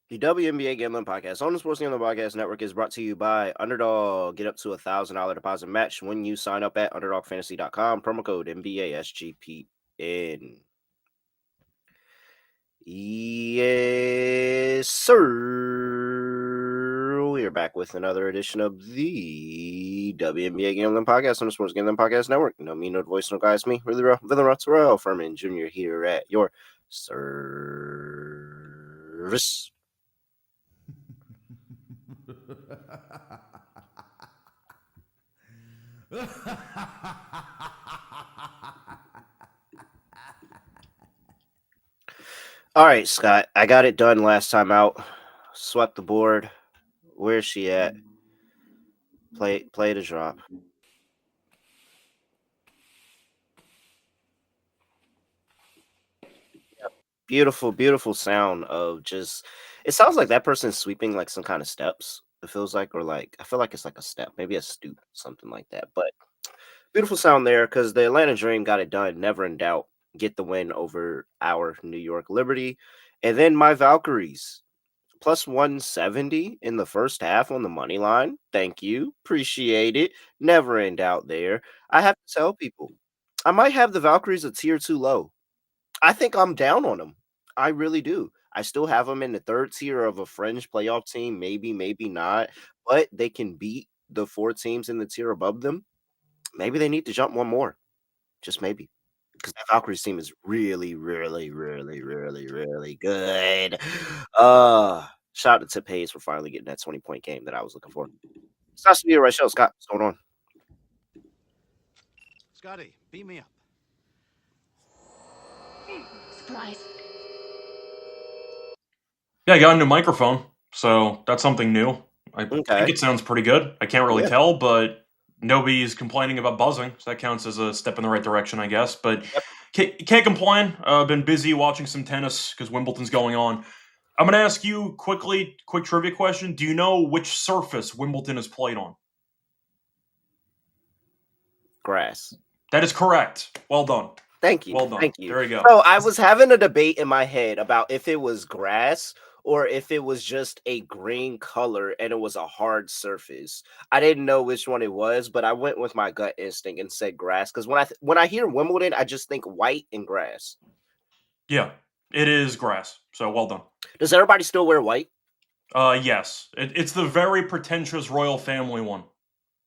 The WNBA Gambling Podcast on the Sports Gambling Podcast Network is brought to you by Underdog. Get up to $1,000 deposit match when you sign up at UnderdogFantasy.com. Promo code NBA SGPN. Yes, sir. We are back with another edition of the WNBA Gambling Podcast on the Sports Gambling Podcast Network. No me, no voice, no guys. Me, really real, Terrell Furman Jr. here at your service. All right, Scott. I got it done last time out. Swept the board. Where's she at? Play the drop. Beautiful, beautiful sound of just. It sounds like that person's sweeping like some kind of steps. It feels like, or like I feel like it's like a step, maybe a stoop, something like that. But beautiful sound there because the Atlanta Dream got it done. Never in doubt. Get the win over our New York Liberty, and then my Valkyries. Plus 170 in the first half on the money line. Thank you. Appreciate it. Never in doubt there. I have to tell people, I might have the Valkyries a tier too low. I think I'm down on them. I really do. I still have them in the third tier of a fringe playoff team. Maybe, maybe not. But they can beat the 4 teams in the tier above them. Maybe they need to jump one more. Just maybe. Because that Valkyries team is really, really, really, really, really good. Shout out to Tip Hayes for finally getting that 20-point game that I was looking for. It's nice to be here, right, Scott. What's going on? Scotty, beat me up. Surprise. Yeah, I got a new microphone, so that's something new. I think Okay. it sounds pretty good. I can't really Yeah. tell, but nobody's complaining about buzzing, so that counts as a step in the right direction, I guess. But Yep. can't complain. I've been busy watching some tennis because Wimbledon's going on. I'm going to ask you quick trivia question. Do you know which surface Wimbledon is played on? Grass. That is correct. Well done. Thank you. Well done. Thank you. There you go. So I was having a debate in my head about if it was grass or if it was just a green color and it was a hard surface. I didn't know which one it was, but I went with my gut instinct and said grass because when I hear Wimbledon, I just think white and grass. Yeah, it is grass. So well done. Does everybody still wear white? Yes. It's the very pretentious royal family one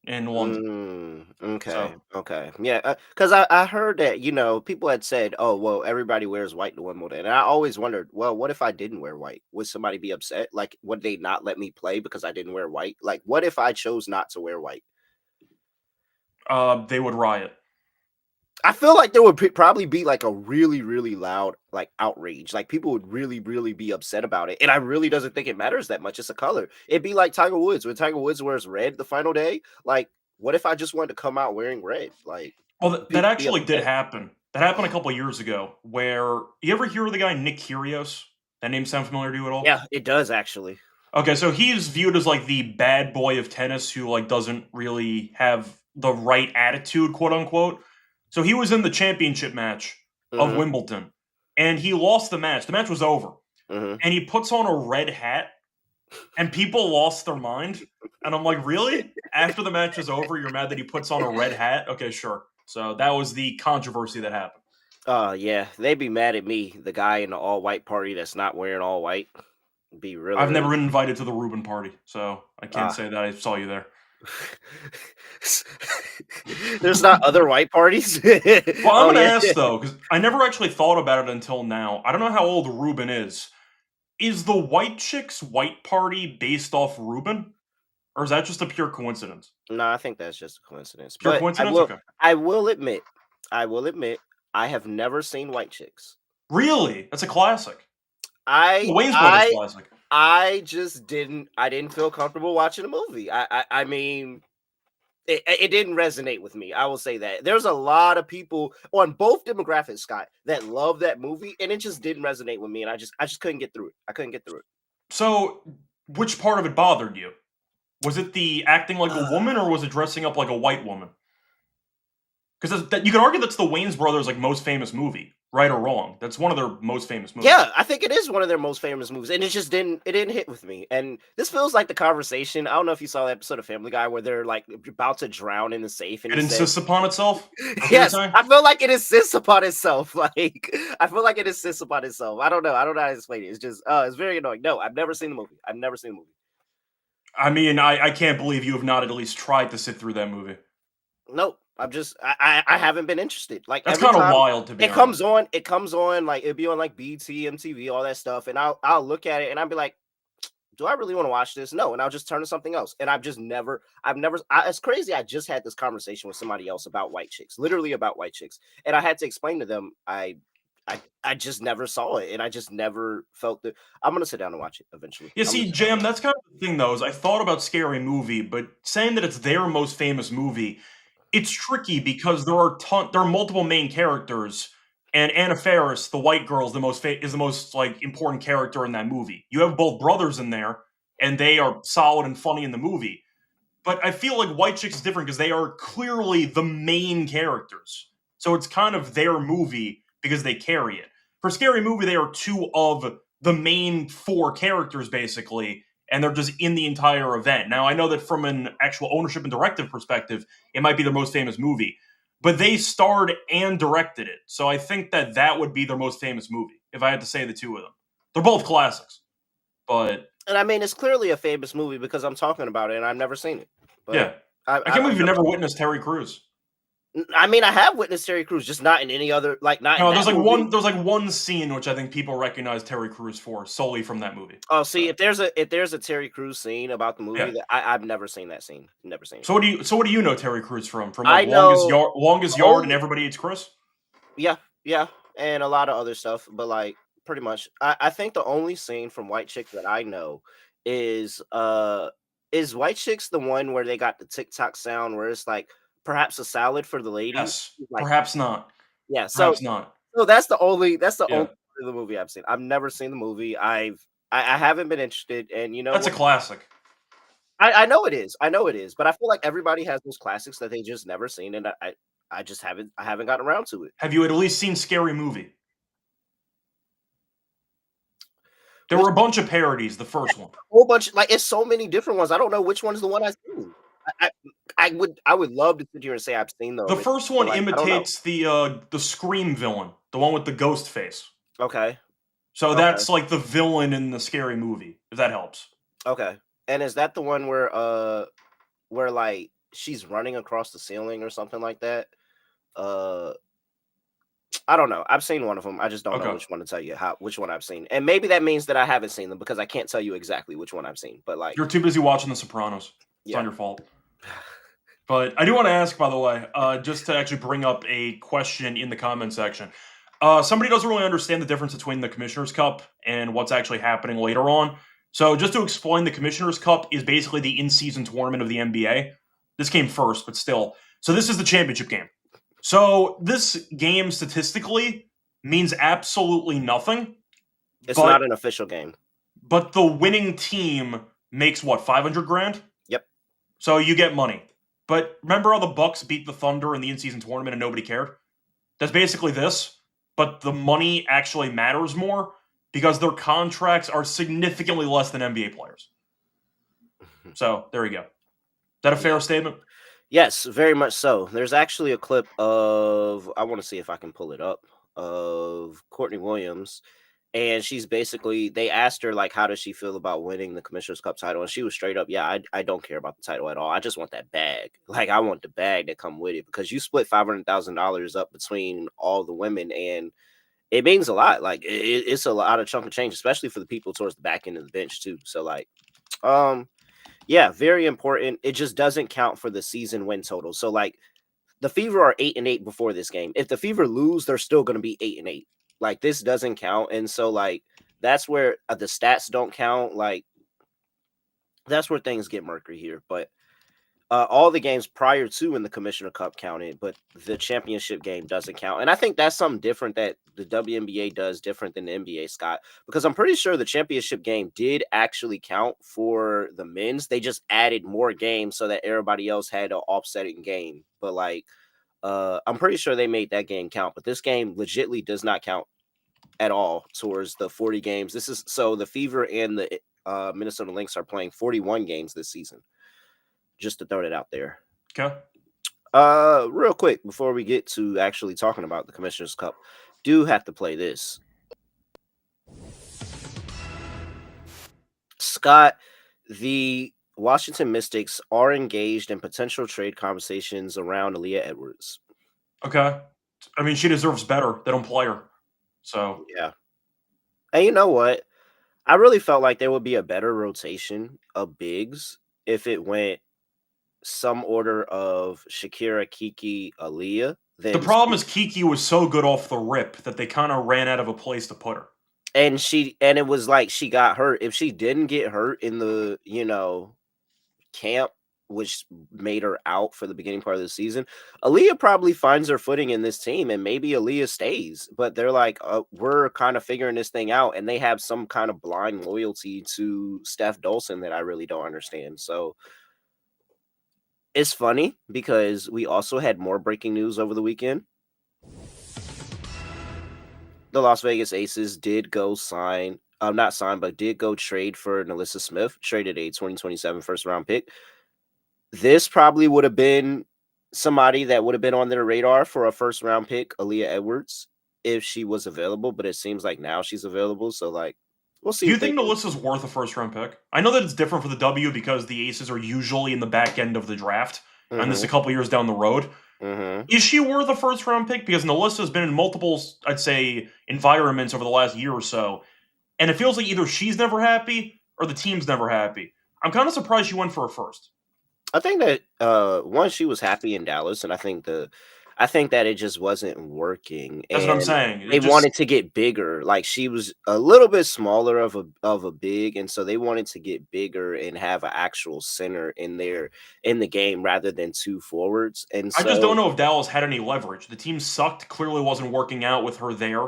in London. Okay. So, Okay. Yeah. Because I heard that, people had said, oh, well, everybody wears white to Wimbledon. And I always wondered, well, what if I didn't wear white? Would somebody be upset? Like, would they not let me play because I didn't wear white? Like, what if I chose not to wear white? they would riot. I feel like there would probably be like a really, really loud like outrage. Like people would really, really be upset about it. And I really doesn't think it matters that much. It's a color. It'd be like Tiger Woods when Tiger Woods wears red the final day. Like, what if I just wanted to come out wearing red? Like, Well, that actually did upset. happen. That happened a couple of years ago. Where you ever hear of the guy Nick Kyrgios? That name sound familiar to you at all? Yeah, it does actually. Okay, so he's viewed as like the bad boy of tennis who like doesn't really have the right attitude, quote unquote. So he was in the championship match of Mhm, Wimbledon, and he lost the match. The match was over, mhm. and he puts on a red hat, and people lost their mind. And I'm like, really? After the match is over, you're mad that he puts on a red hat? Okay, sure. So that was the controversy that happened. Yeah, they'd be mad at me, the guy in the all white party that's not wearing all white. Be really, I've never really. been invited to the Reuben party, so I can't Ah. say that I saw you there. There's not other white parties. Well, I'm Oh, gonna yeah. ask though, because I never actually thought about it until now. I don't know how old Reuben is. Is the White Chicks White Party based off Reuben? Or is that just a pure coincidence? No, I think that's just a coincidence. Pure But coincidence? Okay. I will admit, I have never seen White Chicks. Really? That's a classic. I The Wayne's Brothers I classic. I just didn't feel comfortable watching the movie. I mean, it didn't resonate with me. I will say that. There's a lot of people on both demographics, Scott, that love that movie, and it just didn't resonate with me. And I just couldn't get through it. I couldn't get through it. So, which part of it bothered you? Was it the acting like a woman, or was it dressing up like a white woman? Because you could argue that's the Wayne's Brothers like most famous movie. right or wrong. That's one of their most famous movies. Yeah, I think it is one of their most famous movies, and it didn't hit with me. And this feels like the conversation. I don't know if you saw that episode of Family Guy where they're like about to drown in the safe, and It he said, insists upon itself. That's what you're "Yes, saying. I feel like it insists upon itself." Like I feel like it insists upon itself. I don't know. I don't know how to explain it. It's just, it's very annoying. No, I've never seen the movie. I've never seen the movie. I mean, I can't believe you have not at least tried to sit through that movie. Nope. I haven't been interested. Like That's every kind of time wild, to be it comes honest. on, like it'd be on like BT, MTV, all that stuff, and I'll look at it and I'll be like, do I really want to watch this? No, and I'll just turn to something else. And it's crazy. I just had this conversation with somebody else about white chicks, literally about white chicks, and I had to explain to them I just never saw it, and I just never felt that. I'm gonna sit down and watch it eventually. Yeah, I'm gonna see, sit down and Jam, watch that's kind of the thing, though, is I thought about Scary Movie, but saying that it's their most famous movie, it's tricky because there are multiple main characters, and Anna Faris, the white girl, is the most like important character in that movie. You have both brothers in there, and they are solid and funny in the movie. But I feel like White Chicks is different because they are clearly the main characters. So it's kind of their movie because they carry it. For Scary Movie, they are two of the main four characters, basically, and they're just in the entire event. Now, I know that from an actual ownership and directive perspective, it might be their most famous movie, but they starred and directed it. So I think that that would be their most famous movie, if I had to say the two of them. They're both classics, but and I mean, it's clearly a famous movie because I'm talking about it, and I've never seen it. But yeah. I can't I've believe you never never seen it. witnessed Terry Crews. I mean, I have witnessed Terry Crews, just not in any other, like not in No, that movie. there's like one scene which I think people recognize Terry Crews for solely from that movie. Oh, see, So if there's a Terry Crews scene about the yeah. movie that I've never seen that scene. Never seen it. So what do you know Terry Crews from? From like I know Longest Yard and only Everybody Eats Chris? yeah, yeah, and a lot of other stuff, but like pretty much I think the only scene from White Chicks that I know is is White Chicks the one where they got the TikTok sound where it's like perhaps a salad for the lady? Yes. Like Perhaps not. yeah, so Perhaps not. that's the only Yeah. part of the movie I've seen. I've never seen the movie. I haven't been interested, and you know That's a what? classic. I know it is. I know it is, but I feel like everybody has those classics that they just never seen, and I just haven't gotten around to it. Have you at least seen Scary Movie? There Which were a bunch of parodies, the first one. whole bunch like it's so many different ones. I don't know which one is the one I've seen. I, I would love to sit here and say I've seen the The original, first but one like I don't know. imitates the Scream villain, the one with the ghost face. Okay, So okay, that's like the villain in the Scary Movie, if that helps. okay. And is that the one where like she's running across the ceiling or something like that? Uh, I don't know. I've seen one of them. I just don't know Okay. which one to tell you which one I've seen. And maybe that means that I haven't seen them because I can't tell you exactly which one I've seen. But like, You're too busy watching The Sopranos. It's yeah. not your fault. But I do want to ask, by the way, just to actually bring up a question in the comment section. Somebody doesn't really understand the difference between the Commissioner's Cup and what's actually happening later on. So just to explain, the Commissioner's Cup is basically the in-season tournament of the NBA. This came first, but still. So this is the championship game. So this game statistically means absolutely nothing, It's but not an official game. the winning team makes what, 500 grand? Yep. So you get money. But remember how the Bucks beat the Thunder in the in-season tournament and nobody cared? That's basically this, but the money actually matters more because their contracts are significantly less than NBA players. So there you go. Is that a fair Yeah. statement? Yes, very much so. There's actually a clip of I want to see if I can pull it up of Courtney Williams, and she's basically they asked her like how does she feel about winning the Commissioner's Cup title, and she was straight up, yeah, I don't care about the title at all. I just want that bag. Like I want the bag that come with it because you split $500,000 up between all the women, and it means a lot. Like it's a lot of chunk of change, especially for the people towards the back end of the bench too. So like, um. Yeah, very important. It just doesn't count for the season win total. So like the Fever are 8-8 before this game. If the Fever lose, they're still going to be 8-8. Like this doesn't count, and so like that's where the stats don't count. Like that's where things get murky here. But all the games prior to in the Commissioner Cup counted, but the championship game doesn't count. And I think that's something different that the WNBA does different than the NBA, Scott, because I'm pretty sure the championship game did actually count for the men's. They just added more games so that everybody else had an offsetting game. But like, I'm pretty sure they made that game count, but this game legitly does not count at all towards the 40 games. This is so the Fever and the Minnesota Lynx are playing 41 games this season. Just to throw it out there. Okay. Real quick before we get to actually talking about the Commissioner's Cup, do have to play this. Scott, the Washington Mystics are engaged in potential trade conversations around Aaliyah Edwards. Okay. I mean, she deserves better. They don't play her. So Yeah. And you know what? I really felt like there would be a better rotation of bigs if it went some order of Shakira, Kiki, Aaliyah. the Then problem is Kiki was so good off the rip that they kind of ran out of a place to put her. and it was like she got hurt. If she didn't get hurt in the camp, which made her out for the beginning part of the season, Aaliyah probably finds her footing in this team, and maybe Aaliyah stays. But they're like, we're kind of figuring this thing out, and they have some kind of blind loyalty to Steph Dolson that I really don't understand. So it's funny because we also had more breaking news over the weekend. The Las Vegas Aces did go not sign, but did go trade for Nalissa Smith, traded a 2027 first round pick. This probably would have been somebody that would have been on their radar for a first round pick, Aaliyah Edwards, if she was available, but it seems like now she's available. So we'll see Do you if they think can. Melissa's worth a first round pick? I know that it's different for the W because the Aces are usually in the back end of the draft, and this is a couple years down the road. Is she worth a first round pick? Because Melissa's been in multiple, I'd say, environments over the last year or so, and it feels like either she's never happy or the team's never happy. I'm kind of surprised she went for a first. I think that one, she was happy in Dallas, and I think that it just wasn't working, That's what I'm and saying. It they just wanted to get bigger. Like she was a little bit smaller of a big, and so they wanted to get bigger and have an actual center in the game rather than two forwards. And I just don't so know if Dallas had any leverage. The team sucked, clearly wasn't working out with her there.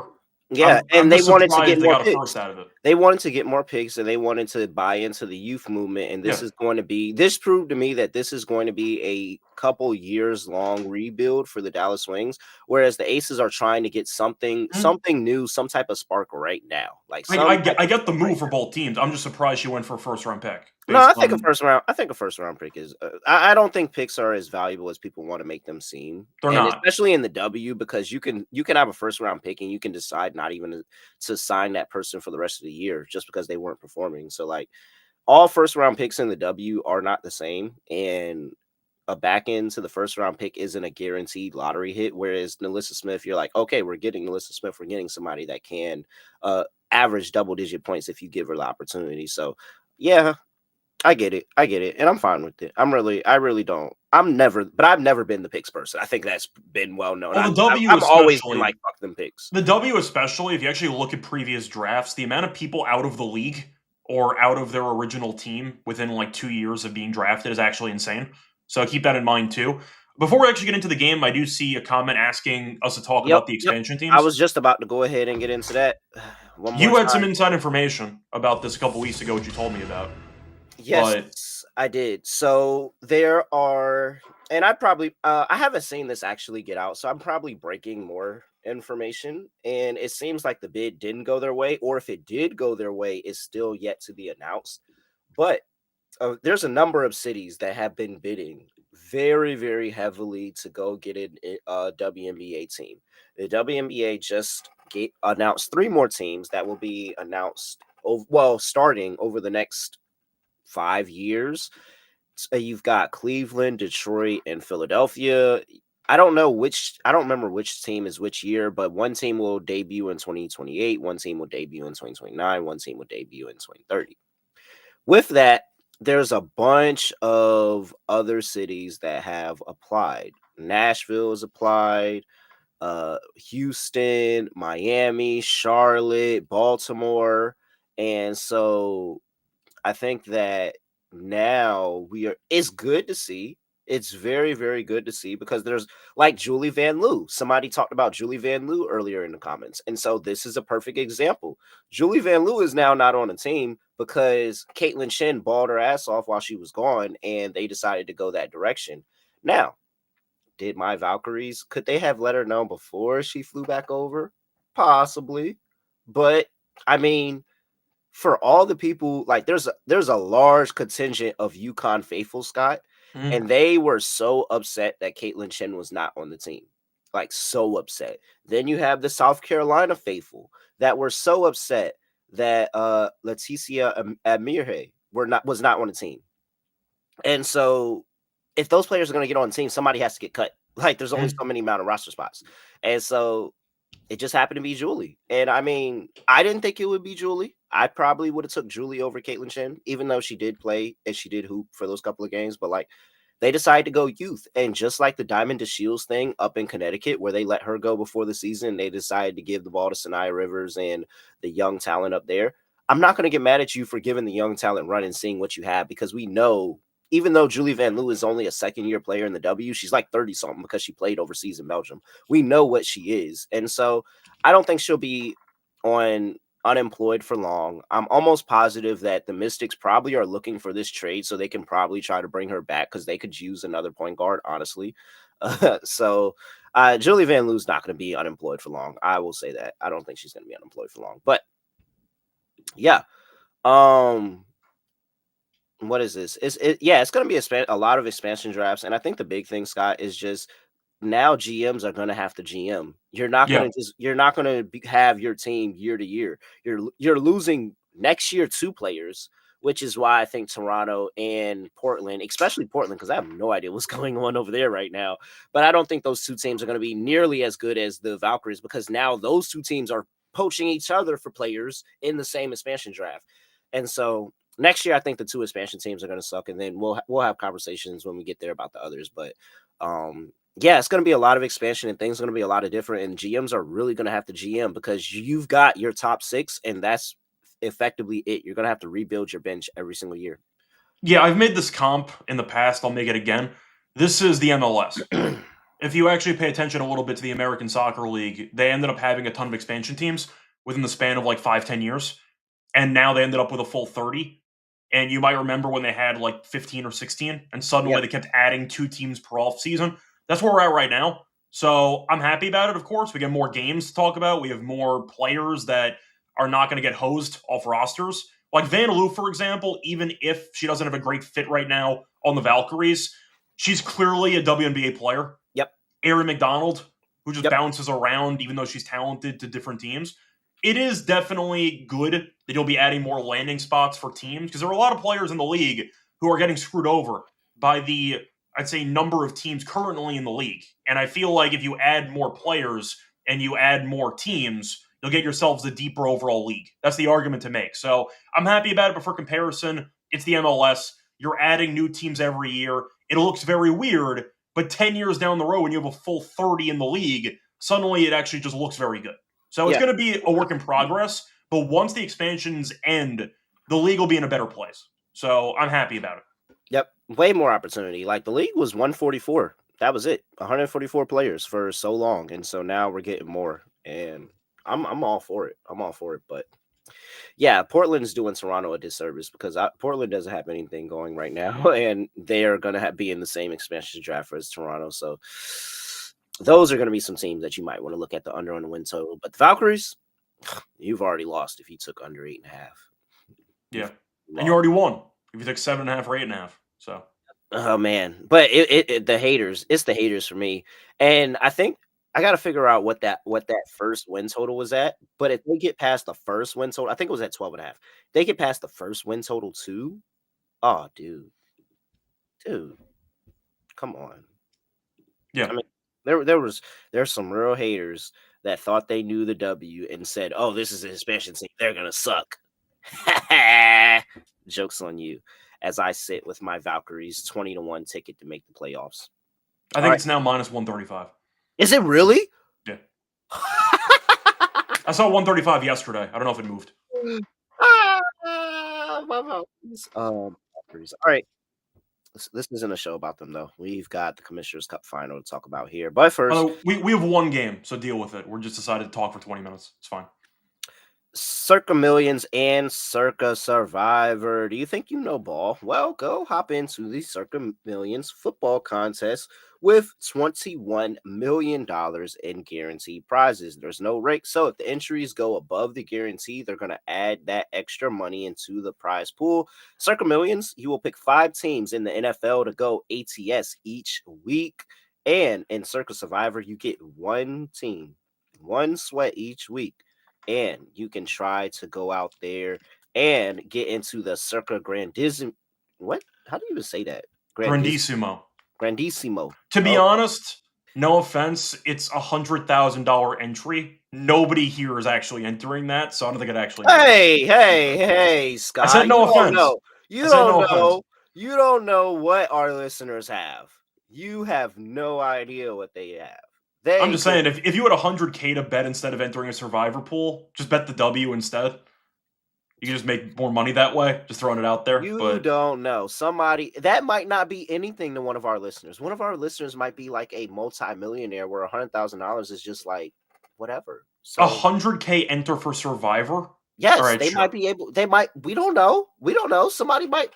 yeah, I'm and they just wanted to get surprised they more got a picks. first out of it. They wanted to get more picks, and they wanted to buy into the youth movement. And Yeah. this proved to me that this is going to be a couple years long rebuild for the Dallas Wings, whereas the Aces are trying to get something Mhm. new, some type of spark right now, like I, some I, type get, I of get the spark right move for both teams. I'm just surprised she went for a first round pick no, based on I think a first round pick is. I don't think picks are as valuable as people want to make them seem, they're and not. especially in the W because you can have a first round pick and you can decide not even to sign that person for the rest of the year just because they weren't performing. So like all first round picks in the W are not the same, and a back end to the first round pick isn't a guaranteed lottery hit. Whereas Nalissa Smith, you're like, okay, we're getting Nalissa Smith, we're getting somebody that can average double digit points if you give her the opportunity. So yeah, I get it. I get it. And I'm fine with it. I really don't. I've never been the picks person. I think that's been well known. Well, the W I've always been especially, like, fuck them picks. the W especially, if you actually look at previous drafts, the amount of people out of the league or out of their original team within like 2 years of being drafted is actually insane. So keep that in mind too. Before we actually get into the game, I do see a comment asking us to talk Yep. about the Yep. expansion I teams. was just about to go ahead and get into that one more You had some time. inside information about this a couple weeks ago, which you told me about. But Yes, I did. So there are, and I haven't seen this actually get out, so I'm probably breaking more information. And it seems like the bid didn't go their way, or if it did go their way, is still yet to be announced. But there's a number of cities that have been bidding very, very heavily to go get a WNBA team. The WNBA just announced three more teams that will be announced, starting over the next 5 years. You've got Cleveland, Detroit, and Philadelphia. I don't remember which team is which year, but one team will debut in 2028, one team will debut in 2029, one team will debut in 2030. With that, there's a bunch of other cities that have applied. Nashville has applied, Houston, Miami, Charlotte, Baltimore. And so I think that now it's good to see. It's very, very good to see because there's like Julie Van Loo. Somebody talked about Julie Van Loo earlier in the comments. And so this is a perfect example. Julie Van Loo is now not on a team because Caitlin Shin balled her ass off while she was gone and they decided to go that direction. Now, did my Valkyries. Could they have let her know before she flew back over? Possibly. But I mean, for all the people, like there's a large contingent of UConn faithful, Scott, Mhm. and they were so upset that Caitlin Chen was not on the team. Like so upset. Then you have the South Carolina faithful that were so upset that Leticia Amirhe was not on the team. And so if those players are going to get on the team, somebody has to get cut. Like there's only Mhm. so many amount of roster spots. And so it just happened to be Julie. And I mean, I didn't think it would be Julie. I probably would have took Julie over Caitlin Chen, even though she did play and she did hoop for those couple of games. But like they decided to go youth. And just like the Diamond to Shields thing up in Connecticut, where they let her go before the season, they decided to give the ball to Sanaya Rivers and the young talent up there. I'm not going to get mad at you for giving the young talent run and seeing what you have, because we know, even though Julie Van Loo is only a second-year player in the W, she's like 30-something because she played overseas in Belgium. We know what she is. And so I don't think she'll be on unemployed for long. I'm almost positive that the Mystics probably are looking for this trade so they can probably try to bring her back, because they could use another point guard, honestly. Julie Van Loo's not going to be unemployed for long. I will say that. I don't think she's going to be unemployed for long. But yeah. Um, what is this? It's going to be a lot of expansion drafts, and I think the big thing, Scott, is just now GMs are going to have to GM. Yeah. You're not going to have your team year to year. You're losing next year 2 players, which is why I think Toronto and Portland, especially Portland, because I have no idea what's going on over there right now. But I don't think those 2 teams are going to be nearly as good as the Valkyries, because now those 2 teams are poaching each other for players in the same expansion draft. And so next year, I think the 2 expansion teams are going to suck, and then we'll have conversations when we get there about the others. But yeah, it's going to be a lot of expansion, and things are going to be a lot of different. And GMs are really going to have to GM, because you've got your top 6, and that's effectively it. You're going to have to rebuild your bench every single year. Yeah, I've made this comp in the past. I'll make it again. This is the MLS. If you actually pay attention a little bit to the American Soccer League, they ended up having a ton of expansion teams within the span of like 5, 10 years. And now they ended up with a full 30. And you might remember when they had like 15 or 16, and suddenly Yep. they kept adding 2 teams per off season. That's where we're at right now. So I'm happy about it, of course. We get more games to talk about. We have more players that are not going to get hosed off rosters. Like Vanderloo, for example, even if she doesn't have a great fit right now on the Valkyries, she's clearly a WNBA player. Yep. Aaron McDonald, who just Yep. bounces around even though she's talented to different teams. It is definitely good that you'll be adding more landing spots for teams, because there are a lot of players in the league who are getting screwed over by the, I'd say, number of teams currently in the league. And I feel like if you add more players and you add more teams, you'll get yourselves a deeper overall league. That's the argument to make. So I'm happy about it, but for comparison, it's the MLS. You're adding new teams every year. It looks very weird, but 10 years down the road, when you have a full 30 in the league, suddenly it actually just looks very good. So it's Yeah. going to be a work in progress, but once the expansions end, the league will be in a better place. So I'm happy about it. Yep. Way more opportunity. Like the league was 144. That was it. 144 players for so long, and so now we're getting more. And I'm all for it. I'm all for it. But yeah, Portland's doing Toronto a disservice, because Portland doesn't have anything going right now, and they are going to be in the same expansion draft as Toronto. So those are going to be some teams that you might want to look at the under on the win total. But the Valkyries, you've already lost if you took under 8.5. Yeah. You've And you lost. already won if you took 7.5 or 8.5. So Oh man, but the haters, it's the haters for me. And I think I got to figure out what that first win total was at. But if they get past the first win total, I think it was at 12.5. They get past the first win total too. Oh, dude, come on. yeah. I mean, there's some real haters that thought they knew the W and said, "Oh, this is an expansion team. They're gonna suck." Jokes on you. As I sit with my Valkyries 20-1 ticket to make the playoffs. I All think right, it's now minus 135. is it really? Yeah. I saw 135 yesterday. I don't know if it moved. My Valkyries. Valkyries. All right. This isn't a show about them though. We've got the Commissioner's Cup final to talk about here. But first, We have one game, so deal with it. We're just decided to talk for 20 minutes. It's fine. Circa Millions and Circa Survivor. Do you think you know ball? Well, go hop into the Circa Millions football contest with $21 million in guaranteed prizes. There's no rake, so if the entries go above the guarantee, they're going to add that extra money into the prize pool. Circa Millions, you will pick 5 teams in the NFL to go ATS each week. And in Circa Survivor, you get one team, one sweat each week, and you can try to go out there and get into the Circa Grandissimo. What? How do you even say that? Grandissimo. Grandissimo. To be Okay. honest, no offense, it's $100,000 entry. Nobody here is actually entering that, so I don't think it actually matters. Hey, I said Scott. no You don't offense. know. You I said don't no offense. know. You don't know what our listeners have. You have no idea what they have. I'm They just just saying, if you had 100K to bet instead of entering a survivor pool, just bet the W instead. You can just make more money that way. Just throwing it out there. You But don't know. Somebody that might not be anything to one of our listeners. One of our listeners might be like a multi-millionaire where $100,000 is just like whatever. a So 100K enter for survivor. All yes, right, they might sure. be able. They might. We don't know. We don't know. Somebody might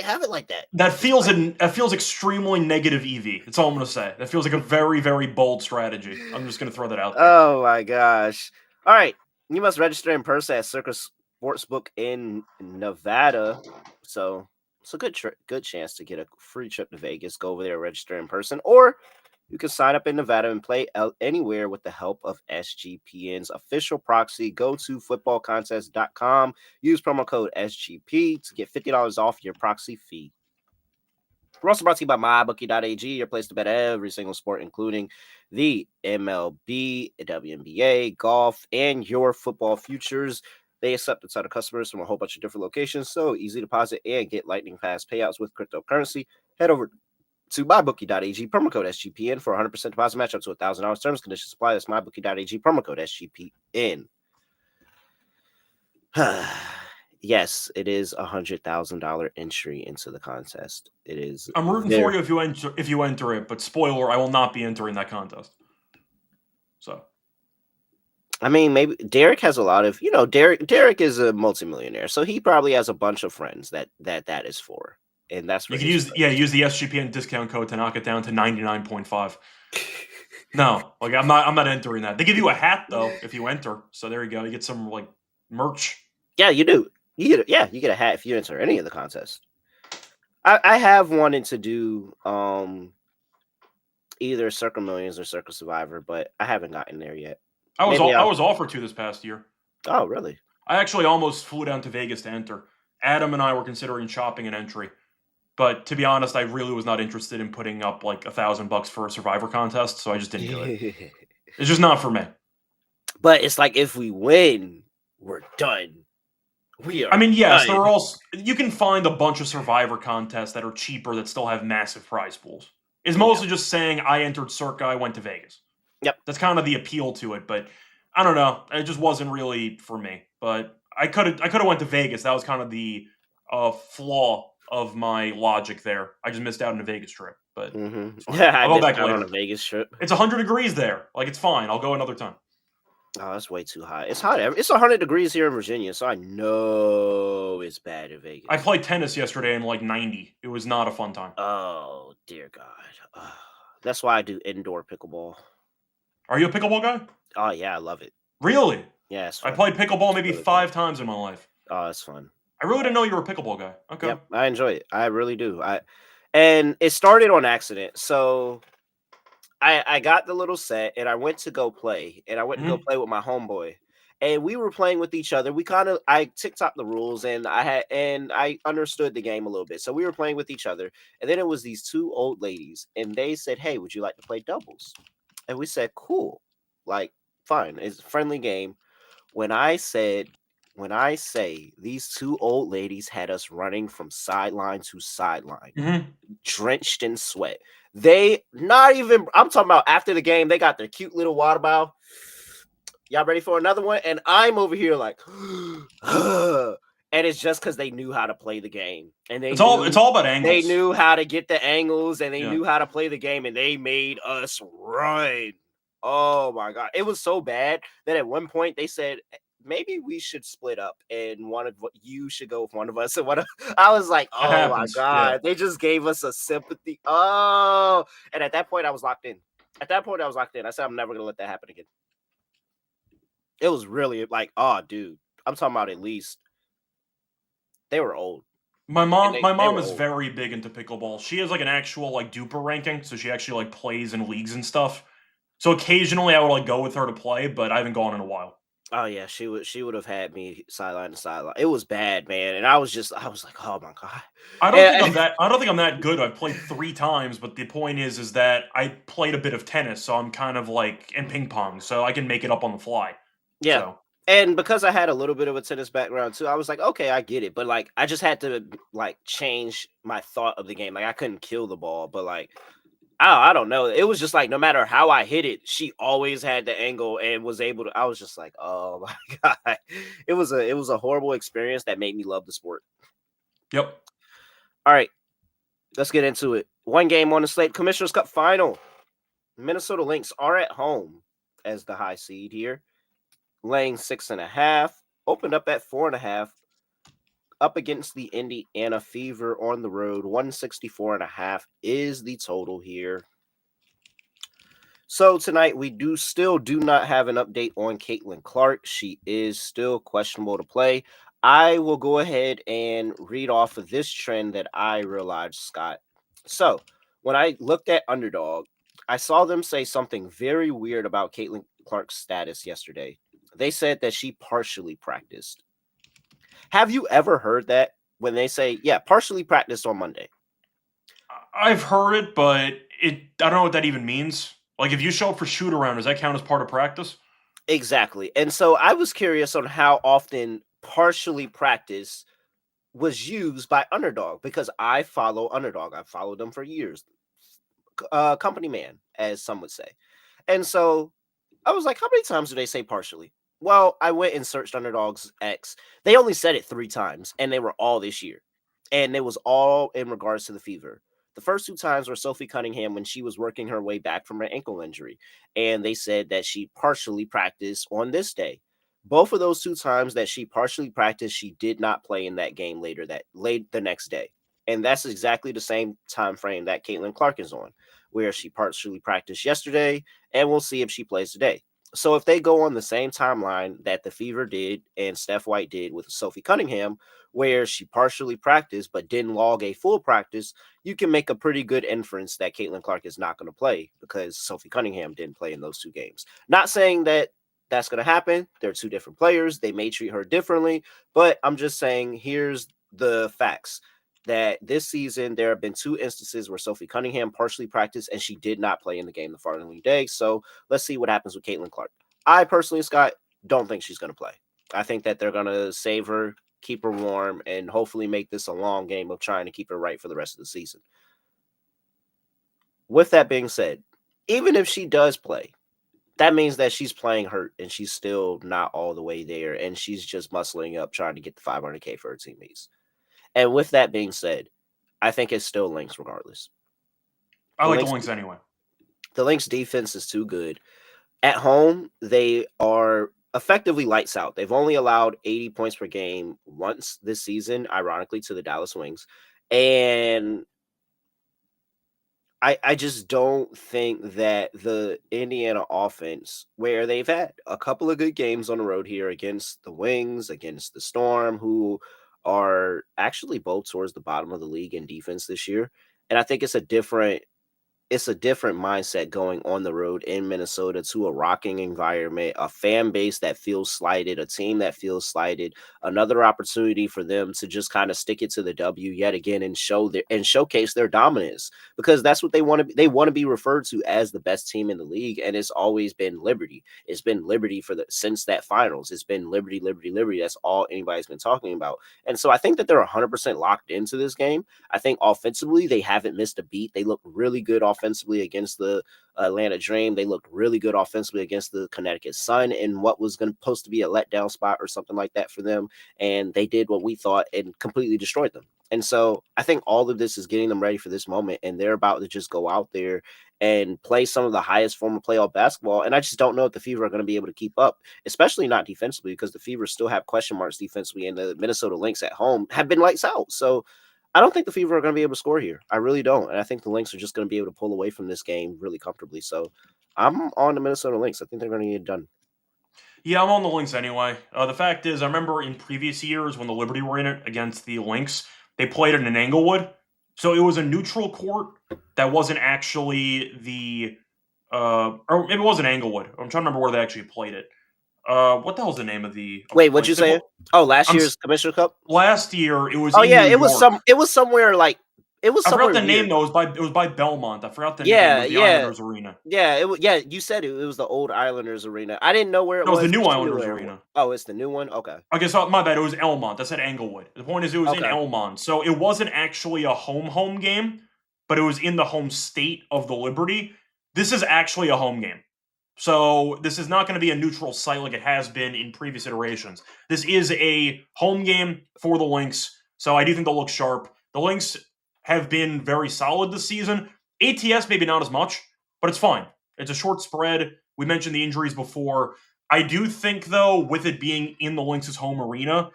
have it like that. That Just feels like, that feels extremely negative EV. That's all I'm gonna say. That feels like a very, very bold strategy. I'm just gonna throw that out there. oh my gosh! All right, you must register in person at Circus Sportsbook in Nevada. So it's a good chance to get a free trip to Vegas. Go over there, register in person, or you can sign up in Nevada and play anywhere with the help of SGPN's official proxy. Go to footballcontest.com. Use promo code SGP to get $50 off your proxy fee. We're also brought to you by MyBookie.ag, your place to bet every single sport, including the MLB, WNBA, golf, and your football futures. They accept a ton of customers from a whole bunch of different locations, so easy deposit and get lightning fast payouts with cryptocurrency. Head over to mybookie.ag, promo code SGPN for 100% deposit match up to $1,000. Terms, conditions apply. That's mybookie.ag, promo code SGPN. Yes, it is $100,000 entry into the contest. It is I'm rooting very. for you if you enter it, but spoiler, I will not be entering that contest. So I mean, maybe Derek has a lot of, Derek is a multimillionaire, so he probably has a bunch of friends that is for, and that's for you can his friends. use the SGPN discount code to knock it down to 99.5. No, like I'm not entering that. They give you a hat though if you enter. So there you go. You get some like merch. Yeah, you do. You get a hat if you enter any of the contests. I have wanted to do either Circle Millions or Circle Survivor, but I haven't gotten there yet. Maybe I I'll. was offered to this past year. Oh, really? I actually almost flew down to Vegas to enter. Adam and I were considering shopping an entry. But to be honest, I really was not interested in putting up like $1,000 for a survivor contest, so I just didn't do it. It's just not for me. But it's like if we win, we're done. We are I mean, yes, there done. are also you can find a bunch of survivor contests that are cheaper that still have massive prize pools. It's mostly just saying I entered Circa, I went to Vegas. Yep. That's kind of the appeal to it, but I don't know. It just wasn't really for me. But I could have went to Vegas. That was kind of the flaw of my logic there. I just missed out on a Vegas trip, but it's fine. Yeah, I I'll go missed back out on later. a Vegas trip. It's 100 degrees there. Like it's fine. I'll go another time. Oh, that's way too hot. It's hot. It's 100 degrees here in Virginia, so I know it's bad in Vegas. I played tennis yesterday in like 90. It was not a fun time. Oh dear God. That's why I do indoor pickleball. Are you a pickleball guy? Oh yeah, I love it. Really? Yeah, it's I fun. played pickleball maybe Really fun. 5 times in my life. Oh, it's fun. I really didn't know you were a pickleball guy. Okay. Yep, I enjoy it. I really do. And it started on accident. So I got the little set and I went to go play, and I went to go Mhm. play with my homeboy. And we were playing with each other. I TikTok the rules, and I understood the game a little bit. So we were playing with each other. And then it was these two old ladies, and they said, "Hey, would you like to play doubles?" And we said, "Cool." Like, fine. It's a friendly game. When I said when I say these two old ladies had us running from sideline to sideline, Mhm. drenched in sweat. They not even I'm talking about after the game, they got their cute little water bottle. Y'all ready for another one? And I'm over here like, and it's just because they knew how to play the game. And It's all about they angles. knew how to get the angles, and they Yeah. knew how to play the game, and they made us run. Oh my God. It was so bad that at one point they said, maybe we should split up and you should go with one of us and one of I was like, That oh my happens. Yeah. God, they just gave us a sympathy. Oh, and at that point I was locked in. At that point I was locked in. I said I'm never gonna let that happen again. It was really like, oh dude, I'm talking about at least they were old. My And mom they my they mom were is old. very big into pickleball. She has, like, an actual, like, duper ranking, so she actually, like, plays in leagues and stuff. So occasionally I would, like, go with her to play, but I haven't gone in a while. Oh yeah, she would have had me sideline to sideline. It was bad, man. And I was like, oh my God. And I don't think I'm that good. I've played 3 times, but the point is that I played a bit of tennis, so I'm kind of like in ping pong, so I can make it up on the fly. yeah. So, And because I had a little bit of a tennis background too, I was like, okay, I get it. But like I just had to like change my thought of the game. Like I couldn't kill the ball, but like I don't know. It was just like no matter how I hit it, she always had the angle and was able to. I was just like, oh my God. It was a horrible experience that made me love the sport. yep. All right, let's get into it. One game on the slate, Commissioner's Cup final. Minnesota Lynx are at home as the high seed here, laying 6.5. Opened up at 4.5. Up against the Indiana Fever on the road. 164.5 is the total here. So tonight we do not have an update on Caitlin Clark. She is still questionable to play. I will go ahead and read off of this trend that I realized, Scott. So when I looked at Underdog, I saw them say something very weird about Caitlin Clark's status yesterday. They said that she partially practiced. Have you ever heard that when they say, yeah, partially practiced on Monday? I've heard it, but I don't know what that even means. Like, if you show up for shoot around, does that count as part of practice? Exactly. And so I was curious on how often partially practice was used by Underdog because I follow Underdog. I've followed them for years. Company man, as some would say. And so I was like, how many times do they say partially? Well, I went and searched Underdog's X. They only said it 3 times, and they were all this year. And it was all in regards to the fever. The first 2 times were Sophie Cunningham when she was working her way back from her ankle injury. And they said that she partially practiced on this day. Both of those 2 times that she partially practiced, she did not play in that game late the next day. And that's exactly the same time frame that Caitlin Clark is on, where she partially practiced yesterday, and we'll see if she plays today. So if they go on the same timeline that the Fever did and Steph White did with Sophie Cunningham, where she partially practiced but didn't log a full practice, you can make a pretty good inference that Caitlin Clark is not going to play because Sophie Cunningham didn't play in those 2 games. Not saying that that's going to happen. They're 2 different players. They may treat her differently, but I'm just saying here's the facts that this season there have been 2 instances where Sophie Cunningham partially practiced and she did not play in the game the following day. So let's see what happens with Caitlin Clark. I personally, Scott, don't think she's going to play. I think that they're going to save her, keep her warm, and hopefully make this a long game of trying to keep her right for the rest of the season. With that being said, even if she does play, that means that she's playing hurt and she's still not all the way there, and she's just muscling up trying to get the 500K for her teammates. And with that being said, I think it's still Lynx regardless. I The like the Lynx, Lynx anyway. the Lynx defense is too good. At home, they are effectively lights out. They've only allowed 80 points per game once this season, ironically, to the Dallas Wings. And I just don't think that the Indiana offense, where they've had a couple of good games on the road here against the Wings, against the Storm, who are actually both towards the bottom of the league in defense this year. And I think it's a different mindset going on the road in Minnesota to a rocking environment, a fan base that feels slighted, a team that feels slighted, another opportunity for them to just kind of stick it to the W yet again and showcase their dominance because that's what they want to be. They want to be referred to as the best team in the league, and it's always been Liberty. It's been Liberty since that finals. It's been Liberty, Liberty, Liberty. That's all anybody's been talking about. And so I think that they're 100% locked into this game. I think offensively, they haven't missed a beat. They look really good offensively against the Atlanta Dream. They looked really good offensively against the Connecticut Sun in what was supposed to be a letdown spot or something like that for them. And they did what we thought and completely destroyed them. And so I think all of this is getting them ready for this moment. And they're about to just go out there and play some of the highest form of playoff basketball. And I just don't know if the Fever are going to be able to keep up, especially not defensively, because the Fever still have question marks defensively, and the Minnesota Lynx at home have been lights out. So I don't think the Fever are going to be able to score here. I really don't. And I think the Lynx are just going to be able to pull away from this game really comfortably. So I'm on the Minnesota Lynx. I think they're going to get it done. Yeah, I'm on the Lynx anyway. The fact is, I remember in previous years when the Liberty were in it against the Lynx, they played it in Englewood. So it was a neutral court that wasn't actually the or maybe it wasn't Englewood. I'm trying to remember where they actually played it. What the hell's the name of the Wait, what'd you place? say? Oh, last I'm year's Commissioner Cup? last year it was Oh in yeah, New York. it was somewhere like it was I forgot somewhere the name weird. though. It was by Belmont. I forgot the name. It Yeah, was the yeah. Islanders Arena. Yeah, it was. Yeah, you said it was the old Islanders arena. I didn't know where it No, it was the was, new but you knew Islanders where it was. Arena. Oh, it's the new one? Okay. I guess my bad. It was Elmont. I said Englewood. The point is, it was in Okay. Elmont, so it wasn't actually a home game, but it was in the home state of the Liberty. This is actually a home game, so this is not going to be a neutral site like it has been in previous iterations. This is a home game for the Lynx, so I do think they'll look sharp. The Lynx have been very solid this season. ATS maybe not as much, but it's fine. It's a short spread. We mentioned the injuries before. I do think, though, with it being in the Lynx's home arena,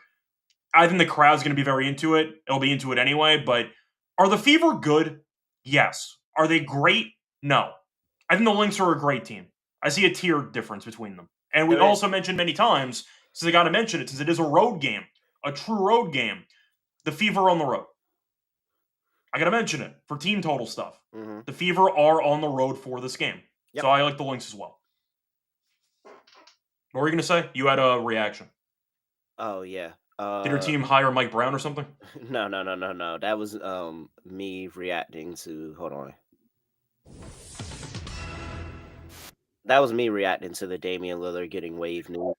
I think the crowd's going to be very into it. It'll be into it anyway. But are the Fever good? Yes. Are they great? No. I think the Lynx are a great team. I see a tier difference between them. And we There is. also mentioned many times, since I got to mention it, since it is a road game, a true road game, the Fever on the road. I got to mention it for team total stuff. Mm-hmm. The Fever are on the road for this game. Yep. So I like the Lynx as well. What were you going to say? You had a reaction. Oh yeah. Did your team hire Mike Brown or something? No. That was me reacting to hold on. That was me reacting to the Damian Lillard getting waived news.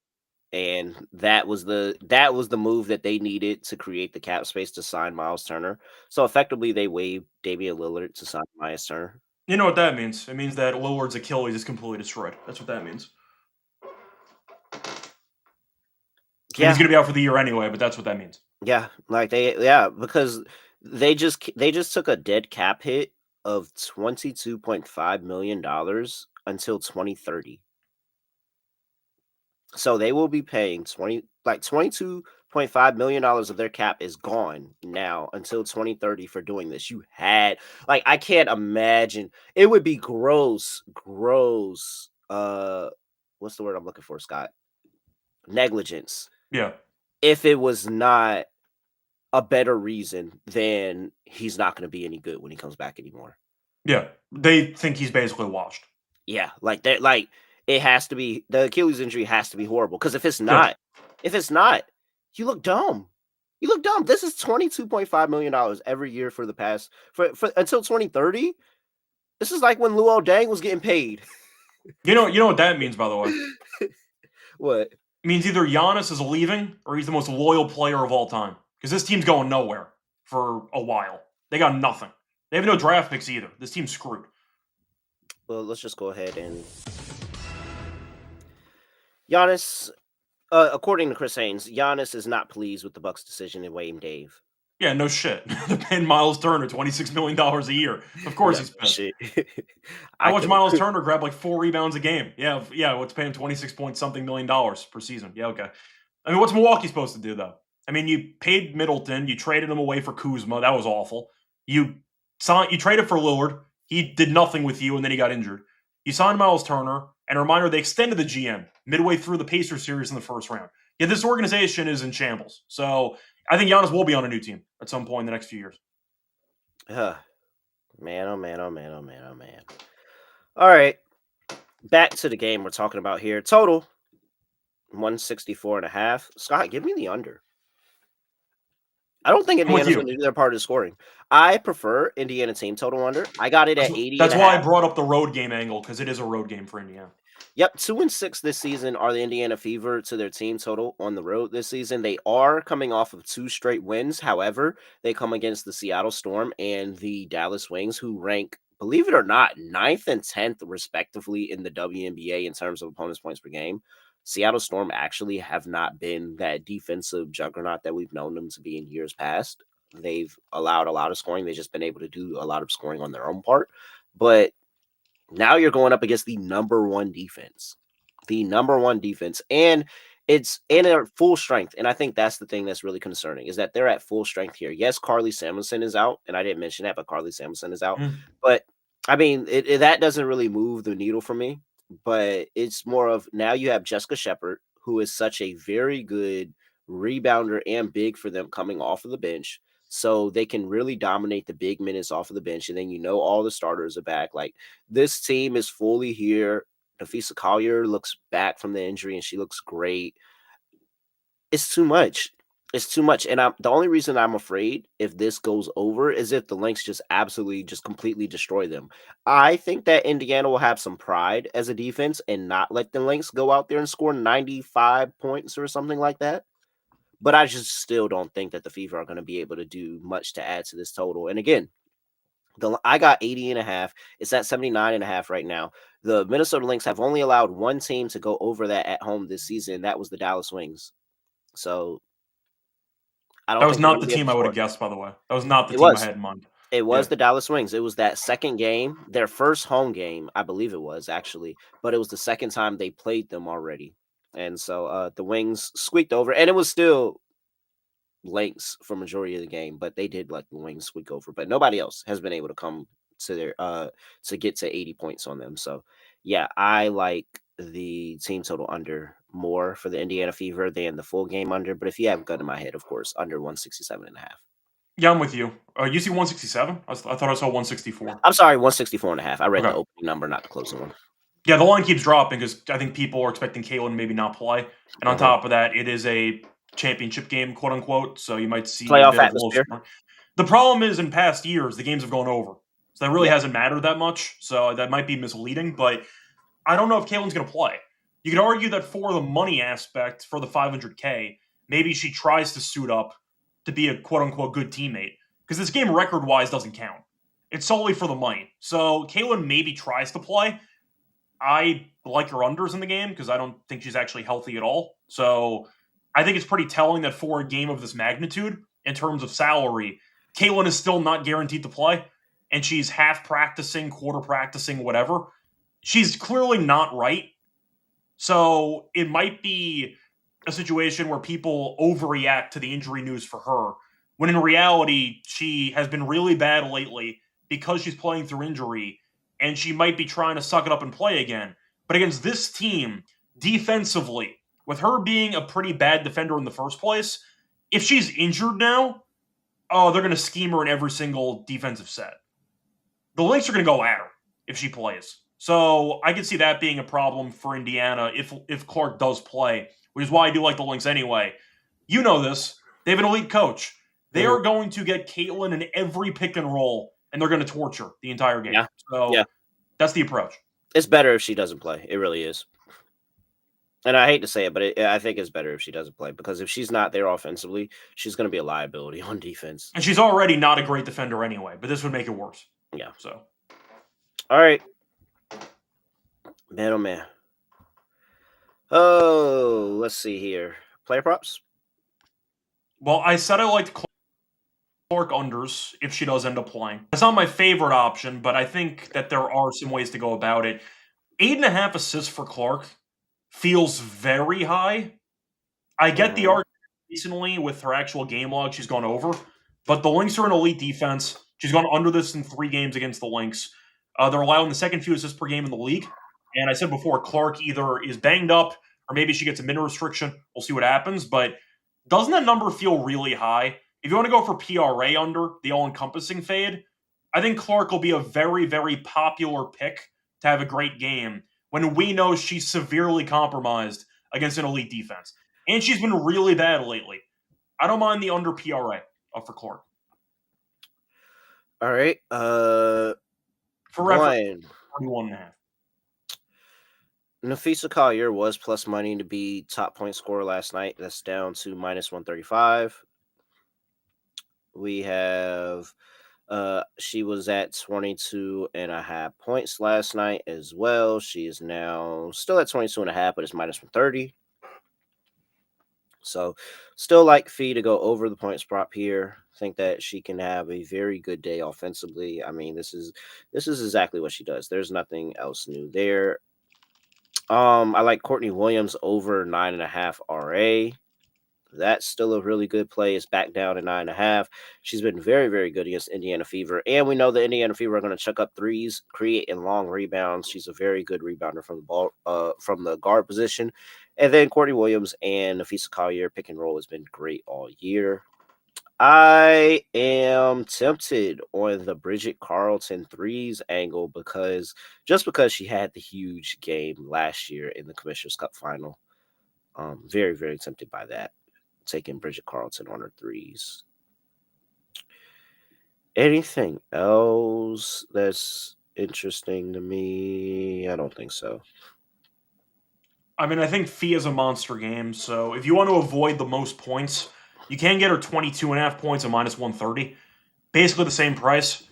And that was the move that they needed to create the cap space to sign Miles Turner. So effectively they waived Damian Lillard to sign Miles Turner. You know what that means? It means that Lillard's Achilles is completely destroyed. That's what that means. And Yeah. he's going to be out for the year anyway, but that's what that means. Yeah, because they just took a dead cap hit of $22.5 million until 2030. So they will be paying $22.5 million of their cap is gone now until 2030 for doing this. I can't imagine. It would be gross. What's the word I'm looking for, Scott? Negligence. Yeah. If it was not a better reason than he's not going to be any good when he comes back anymore. Yeah. They think he's basically washed. Yeah, it has to be, the Achilles injury has to be horrible, because if it's not, you look dumb. You look dumb. This is $22.5 million every year for the past for until 2030. This is like when Luol Deng was getting paid. You know what that means, by the way? What? It means either Giannis is leaving or he's the most loyal player of all time. Because this team's going nowhere for a while. They got nothing. They have no draft picks either. This team's screwed. Well, let's just go ahead and Giannis, according to Chris Haynes, Giannis is not pleased with the Bucks' decision in waiving Dave. Yeah, no shit. They're paying Miles Turner $26 million a year. Of course he's pissed. Shit. I watch Miles Turner grab like 4 rebounds a game. Yeah, let's pay him 26-point-something million per season. Yeah, okay. I mean, what's Milwaukee supposed to do, though? I mean, you paid Middleton. You traded him away for Kuzma. That was awful. You traded for Lillard. He did nothing with you, and then he got injured. You signed Miles Turner. And a reminder, they extended the GM midway through the Pacers series in the first round. Yeah, this organization is in shambles. So I think Giannis will be on a new team at some point in the next few years. Man. All right. Back to the game we're talking about here. Total 164.5. Scott, give me the under. I don't think Indiana's going to do their part of scoring. I prefer Indiana team total under. I got it at 80. That's why I brought up the road game angle, because it is a road game for Indiana. Yep, 2-6 this season are the Indiana Fever to their team total on the road this season. They are coming off of 2 straight wins. However, they come against the Seattle Storm and the Dallas Wings, who rank, believe it or not, 9th and 10th respectively in the WNBA in terms of opponents' points per game. Seattle Storm actually have not been that defensive juggernaut that we've known them to be in years past. They've allowed a lot of scoring. They've just been able to do a lot of scoring on their own part. But Now you're going up against the number one defense. The number one defense. And it's in their full strength. And I think that's the thing that's really concerning is that they're at full strength here. Yes, Carly Samuelson is out. And I didn't mention that, but Carly Samuelson is out. Mm. But I mean, that doesn't really move the needle for me. But it's more of now you have Jessica Shepard, who is such a very good rebounder and big for them coming off of the bench. So they can really dominate the big minutes off of the bench. And then all the starters are back. Like this team is fully here. Nafisa Collier looks back from the injury and she looks great. It's too much. It's too much. And the only reason I'm afraid if this goes over is if the Lynx just absolutely just completely destroy them. I think that Indiana will have some pride as a defense and not let the Lynx go out there and score 95 points or something like that. But I just still don't think that the Fever are going to be able to do much to add to this total. And again, I got 80.5. It's at 79.5 right now. The Minnesota Lynx have only allowed one team to go over that at home this season. That was the Dallas Wings. So I That don't was think they're not going to the be able team to I would score. have guessed, by the way. That was not the It team I was. had in mind. It was Yeah. the Dallas Wings. It was that second game, their first home game, I believe it was actually, but it was the second time they played them already. And so the Wings squeaked over, and it was still Lynx for majority of the game, but they did let the Wings squeak over. But nobody else has been able to come to their to get to 80 points on them. So yeah, I like the team total under more for the Indiana Fever than the full game under. But if you have a gun in my head, of course, under 167.5. Yeah, I'm with you. You see 167? I thought I saw 164. I'm sorry, 164.5. I read the Okay. opening number, not the closing one. Yeah, the line keeps dropping because I think people are expecting Caitlin to maybe not play. And on Mhm. top of that, it is a championship game, quote unquote. So you might see a Playoff bit of low atmosphere. scoring. The problem is in past years, the games have gone over. So that really Yeah. hasn't mattered that much. So that might be misleading. But I don't know if Caitlin's going to play. You could argue that for the money aspect, for the 500K, maybe she tries to suit up to be a quote unquote good teammate. Because this game record wise doesn't count. It's solely for the money. So Caitlin maybe tries to play. I like her unders in the game because I don't think she's actually healthy at all. So I think it's pretty telling that for a game of this magnitude, in terms of salary, Caitlin is still not guaranteed to play, and she's half practicing, quarter practicing, whatever. She's clearly not right. So it might be a situation where people overreact to the injury news for her, when in reality, she has been really bad lately because she's playing through injury, and she might be trying to suck it up and play again. But against this team, defensively, with her being a pretty bad defender in the first place, if she's injured now, oh, they're going to scheme her in every single defensive set. The Lynx are going to go at her if she plays. So I could see that being a problem for Indiana if Clark does play, which is why I do like the Lynx anyway. You know this. They have an elite coach. They Mhm. are going to get Caitlin in every pick and roll, and they're going to torture the entire game. Yeah. Yeah. So that's the approach. It's better if she doesn't play. It really is. And I hate to say it, but I think it's better if she doesn't play because if she's not there offensively, she's going to be a liability on defense. And she's already not a great defender anyway, but this would make it worse. Yeah. So All right. Man, oh man. Oh, let's see here. Player props. well, I said I liked Clark unders if she does end up playing. That's not my favorite option, but I think that there are some ways to go about it. 8.5 assists for Clark feels very high. I get the Mhm. argument recently with her actual game log, she's gone over, but the Lynx are an elite defense. She's gone under this in 3 games against the Lynx. They're allowing the second few assists per game in the league. And I said before, Clark either is banged up or maybe she gets a minute restriction. We'll see what happens. But doesn't that number feel really high? If you want to go for PRA under, the all encompassing fade, I think Clark will be a very, very popular pick to have a great game when we know she's severely compromised against an elite defense. And she's been really bad lately. I don't mind the under PRA for Clark. All right. For reference, One. 41.5. Nafisa Collier was plus money to be top point scorer last night. That's down to minus 135. We have she was at 22.5 points last night as well. She is now still at 22.5, but it's minus 130. So, still like Fee to go over the points prop here. Think that she can have a very good day offensively. I mean, this is exactly what she does. There's nothing else new there. I like Courtney Williams over 9.5 RA. That's still a really good play. It's back down to 9.5. She's been very, very good against Indiana Fever. And we know the Indiana Fever are going to chuck up threes, create in long rebounds. She's a very good rebounder from the ball, from the guard position. And then Courtney Williams and Nafisa Collier pick and roll has been great all year. I am tempted on the Bridget Carlton threes angle because she had the huge game last year in the Commissioner's Cup final. Very, very tempted by that. Taking Bridget Carlton on her threes. Anything else that's interesting to me? I don't think so. I mean, I think Fee is a monster game, so if you want to avoid the most points, you can get her 22.5 points at minus 130. Basically the same price.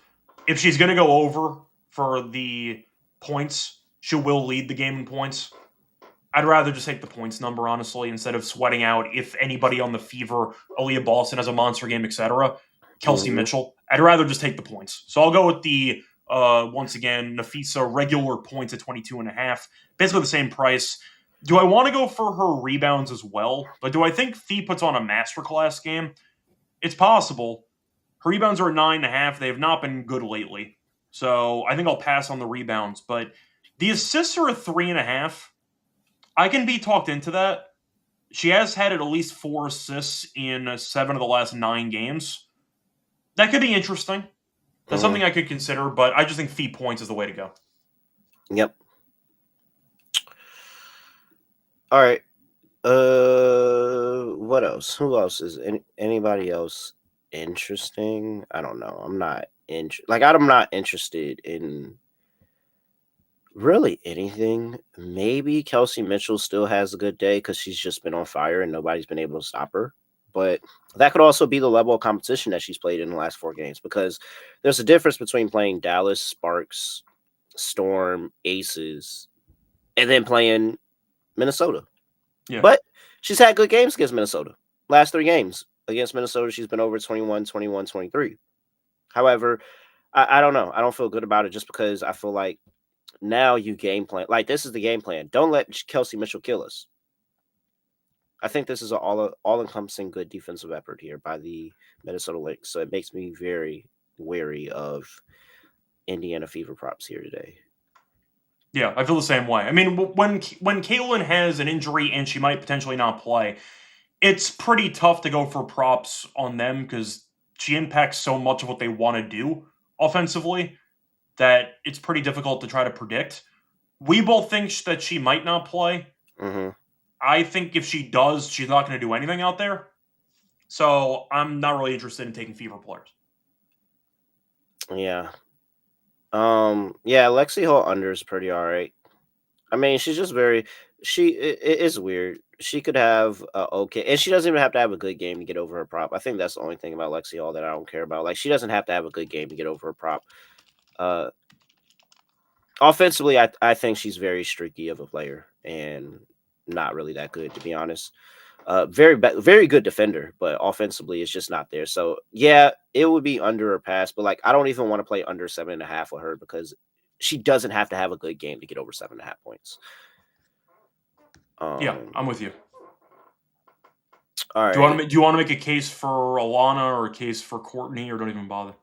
If she's going to go over for the points, she will lead the game in points. I'd rather just take the points number, honestly, instead of sweating out if anybody on the Fever, Aaliyah Boston has a monster game, etc. Kelsey Mhm. Mitchell. I'd rather just take the points. So I'll go with the, once again, Nafisa regular points at 22.5. Basically the same price. Do I want to go for her rebounds as well? But do I think Fee puts on a masterclass game? It's possible. Her rebounds are at 9.5. They have not been good lately. So I think I'll pass on the rebounds. But the assists are at 3.5. I can be talked into that. She has had at least 4 assists in 7 of the last 9 games. That could be interesting. That's Mhm. something I could consider, but I just think Fee points is the way to go. Yep. All right. What else? Who else is anybody else interesting? I don't know. I'm not I'm not interested in really anything. Maybe Kelsey Mitchell still has a good day because she's just been on fire and nobody's been able to stop her. But that could also be the level of competition that she's played in the last 4 games because there's a difference between playing Dallas, Sparks, Storm, Aces, and then playing Minnesota. Yeah. But she's had good games against Minnesota. Last 3 games against Minnesota, she's been over 21, 21, 23. However, I don't know. I don't feel good about it just because I feel like now you game plan. Like, this is the game plan. Don't let Kelsey Mitchell kill us. I think this is an all-encompassing good defensive effort here by the Minnesota Lynx. So it makes me very wary of Indiana Fever props here today. Yeah, I feel the same way. I mean, when Caitlin has an injury and she might potentially not play, it's pretty tough to go for props on them because she impacts so much of what they want to do offensively that it's pretty difficult to try to predict. We both think that she might not play. Hmm. I think if she does, she's not going to do anything out there. So I'm not really interested in taking Fever players. Yeah. Yeah, Lexi Hall under is pretty all right. I mean, she's just very it is weird. She could have okay, and she doesn't even have to have a good game to get over her prop. I think that's the only thing about Lexi Hall that I don't care about. Like, she doesn't have to have a good game to get over her prop. Uh Offensively, I think she's very streaky of a player and not really that good, to be honest. Very good defender, but offensively it's just not there. So yeah, it would be under or pass, but like I don't even want to play under 7.5 with her because she doesn't have to have a good game to get over 7.5 points. Yeah, Um, I'm with you. all Do you want right. to do you want to make a case for Alana or a case for Courtney, or don't even bother?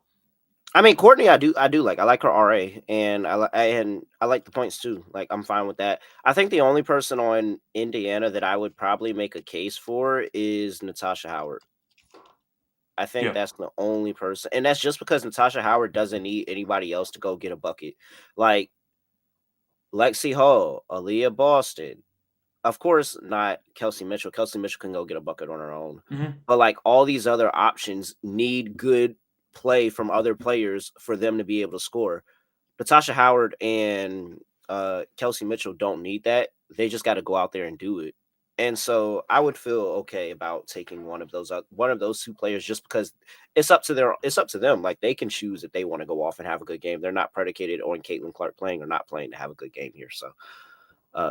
I mean, Courtney, I do like. I like her RA, and I like the points too. Like, I'm fine with that. I think the only person on Indiana that I would probably make a case for is Natasha Howard. I think Yeah. that's the only person, and that's just because Natasha Howard doesn't need anybody else to go get a bucket. Like Lexi Hall, Aaliyah Boston, of course, not Kelsey Mitchell. Kelsey Mitchell can go get a bucket on her own, Hmm. but like all these other options need good play from other players for them to be able to score. Natasha Howard and Kelsey Mitchell don't need that. They just got to go out there and do it. And so I would feel okay about taking one of those 2 players just because it's up to them. Like, they can choose if they want to go off and have a good game. They're not predicated on Caitlin Clark playing or not playing to have a good game here. So uh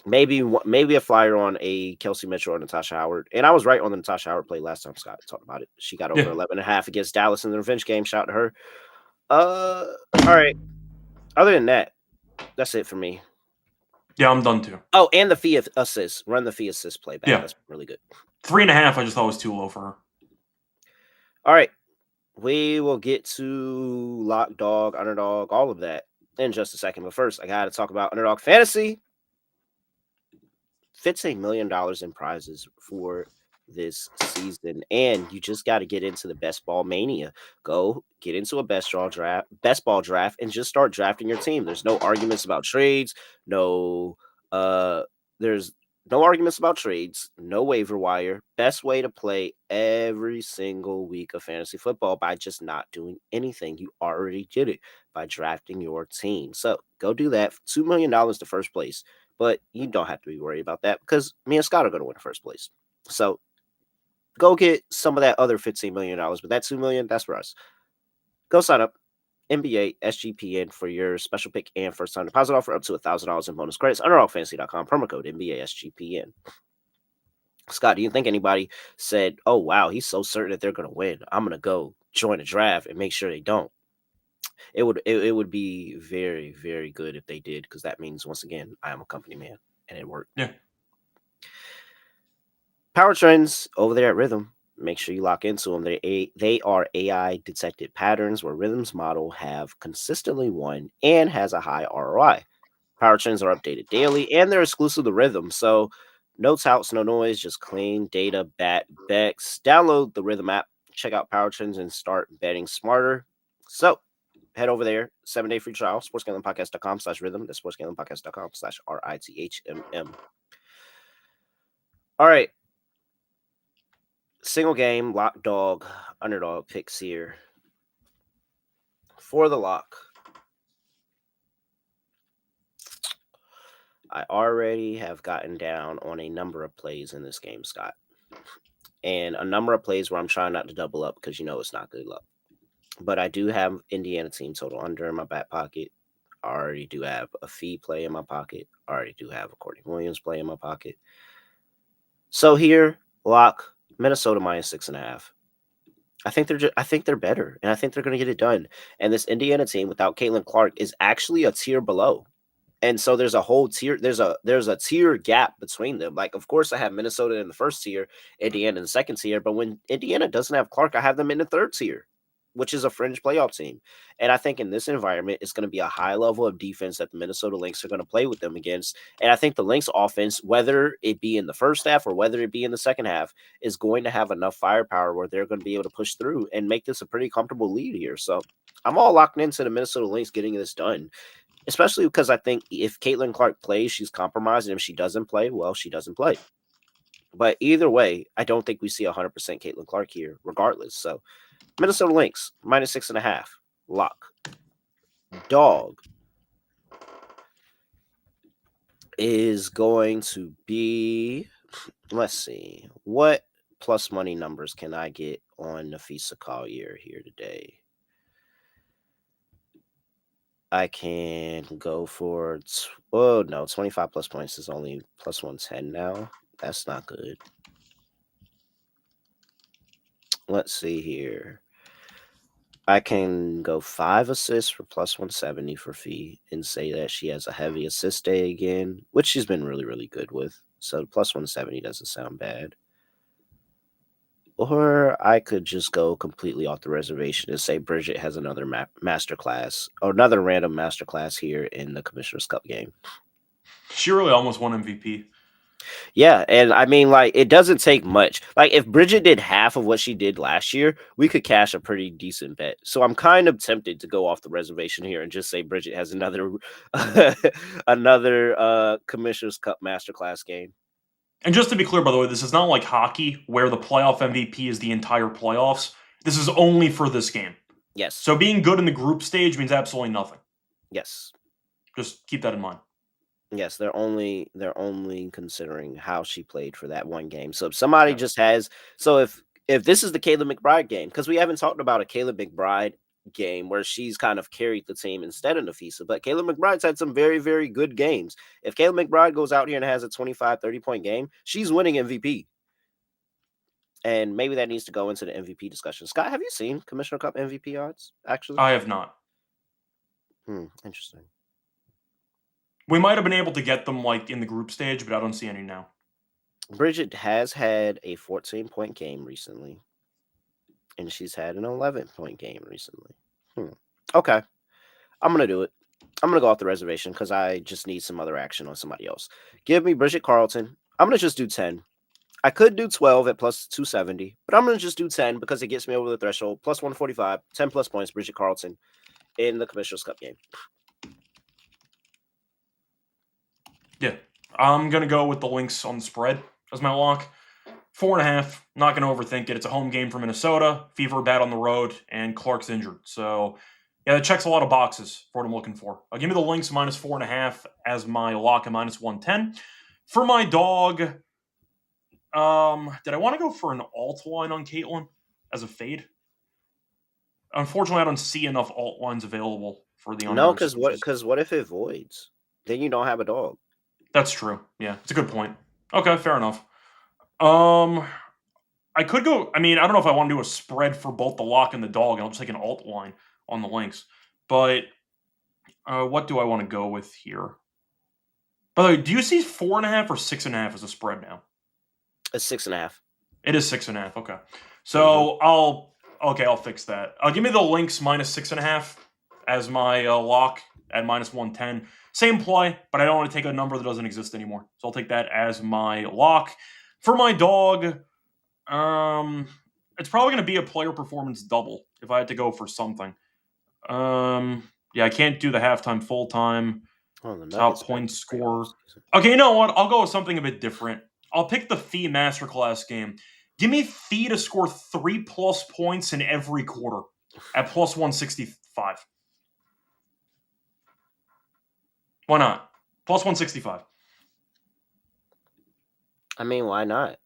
maybe a flyer on a Kelsey Mitchell or Natasha Howard. And I was right on the Natasha Howard play last time Scott talked about it. She got over Yeah. 11.5 against Dallas in the revenge game. Shout out to her. Uh, all right. Other than that, that's it for me. Yeah, I'm done too. Oh, and the fee assist. Run the fee assist play back. Yeah. That's really good. 3.5, I just thought was too low for her. All right. We will get to lock dog, underdog, all of that in just a second. But first, I got to talk about Underdog Fantasy. $15 million in prizes for this season, and you just got to get into the best ball mania. Go get into a best ball draft, and just start drafting your team. There's no arguments about trades. No, there's no arguments about trades. No waiver wire. Best way to play every single week of fantasy football by just not doing anything. You already did it by drafting your team. So go do that. $2 million to first place. But you don't have to be worried about that because me and Scott are going to win the first place. So go get some of that other $15 million. But that $2 million, that's for us. Go sign up. NBA SGPN for your special pick and first time deposit offer up to $1,000 in bonus credits. UnderdogFantasy.com, promo code NBA SGPN. Scott, do you think anybody said, oh, wow, he's so certain that they're going to win? I'm going to go join a draft and make sure they don't. It would be very, very good if they did, because that means, once again, I am a company man, and it worked. Yeah. Power trends over there at Rhythm. Make sure you lock into them. They are AI detected patterns where Rhythm's model have consistently won and has a high ROI. Power trends are updated daily, and they're exclusive to Rhythm. So no touts, no noise, just clean data, bets. Download the Rhythm app, check out Power Trends, and start betting smarter. So head over there, 7-day free trial, sportsgamblingpodcast.com/rhythm. That's sportsgamblingpodcast.com/RITHMM. All right. Single game, lock dog, underdog picks here. For the lock, I already have gotten down on a number of plays in this game, Scott. And a number of plays where I'm trying not to double up because it's not good luck. But I do have Indiana team total under in my back pocket. I already do have a fee play in my pocket. I already do have a Courtney Williams play in my pocket. So here, lock Minnesota -6.5. I think they're better, and I think they're going to get it done. And this Indiana team without Caitlin Clark is actually a tier below. And so there's a whole tier. There's a tier gap between them. Like, of course, I have Minnesota in the first tier, Indiana in the second tier. But when Indiana doesn't have Clark, I have them in the third tier, which is a fringe playoff team. And I think in this environment, it's going to be a high level of defense that the Minnesota Lynx are going to play with them against. And I think the Lynx offense, whether it be in the first half or whether it be in the second half, is going to have enough firepower where they're going to be able to push through and make this a pretty comfortable lead here. So I'm all locked into the Minnesota Lynx getting this done. Especially because I think if Caitlin Clark plays, she's compromised. And if she doesn't play, well, she doesn't play. But either way, I don't think we see 100% Caitlin Clark here, regardless. So Minnesota Lynx, -6.5. Lock. Dog is going to be, let's see, what plus money numbers can I get on Nafisa Collier here today? I can go for 25 plus points is only plus 110 now. That's not good. Let's see here. I can go 5 assists for plus 170 for fee and say that she has a heavy assist day again, which she's been really, really good with. So plus 170 doesn't sound bad. Or I could just go completely off the reservation and say Bridget has another masterclass or another random masterclass here in the Commissioner's Cup game. She really almost won MVP. Yeah, and I mean, like, it doesn't take much. Like, if Bridget did half of what she did last year, we could cash a pretty decent bet. So I'm kind of tempted to go off the reservation here and just say Bridget has another Commissioner's Cup masterclass game. And just to be clear, by the way, this is not like hockey where the playoff MVP is the entire playoffs. This is only for this game. Yes. So being good in the group stage means absolutely nothing. Yes. Just keep that in mind. Yes, they're only considering how she played for that one game. So if somebody just has, so if this is the Caleb McBride game, because we haven't talked about a Caleb McBride game where she's kind of carried the team instead of Nafisa. But Kayla McBride's had some very, very good games. If Kayla McBride goes out here and has a 25, 30-point game, she's winning MVP. And maybe that needs to go into the MVP discussion. Scott, have you seen Commissioner Cup MVP odds, actually? I have not. Interesting. We might have been able to get them like in the group stage, but I don't see any now. Bridget has had a 14-point game recently, and she's had an 11-point game recently. Okay. I'm going to do it. I'm going to go off the reservation because I just need some other action on somebody else. Give me Bridget Carlton. I'm going to just do 10. I could do 12 at plus 270, but I'm going to just do 10 because it gets me over the threshold. Plus 145, 10 plus points, Bridget Carlton in the Commissioner's Cup game. Yeah. I'm going to go with the Lynx on the spread as my lock. 4.5. Not going to overthink it. It's a home game for Minnesota. Fever bad on the road, and Clark's injured. So, yeah, that checks a lot of boxes for what I'm looking for. Give me the Lynx minus 4.5 as my lock at minus 110. For my dog, did I want to go for an alt line on Caitlin as a fade? Unfortunately, I don't see enough alt lines available for the No, unders. because what if it voids? Then you don't have a dog. That's true. Yeah, it's a good point. Okay, fair enough. I could go. I mean, I don't know if I want to do a spread for both the lock and the dog, and I'll just take an alt line on the Lynx. But what do I want to go with here? By the way, do you see 4.5 or 6.5 as a spread now? It's 6.5. It is 6.5. Okay, so I'll fix that. Give me the Lynx minus 6.5 as my lock at minus 110. Same play, but I don't want to take a number that doesn't exist anymore. So I'll take that as my lock. For my dog, it's probably going to be a player performance double if I had to go for something. Yeah, I can't do the halftime, full time, top point score. Okay, you know what? I'll go with something a bit different. I'll pick the Fee Masterclass game. Give me Fee to score 3+ points in every quarter at plus 165. Why not? Plus 165. I mean, why not?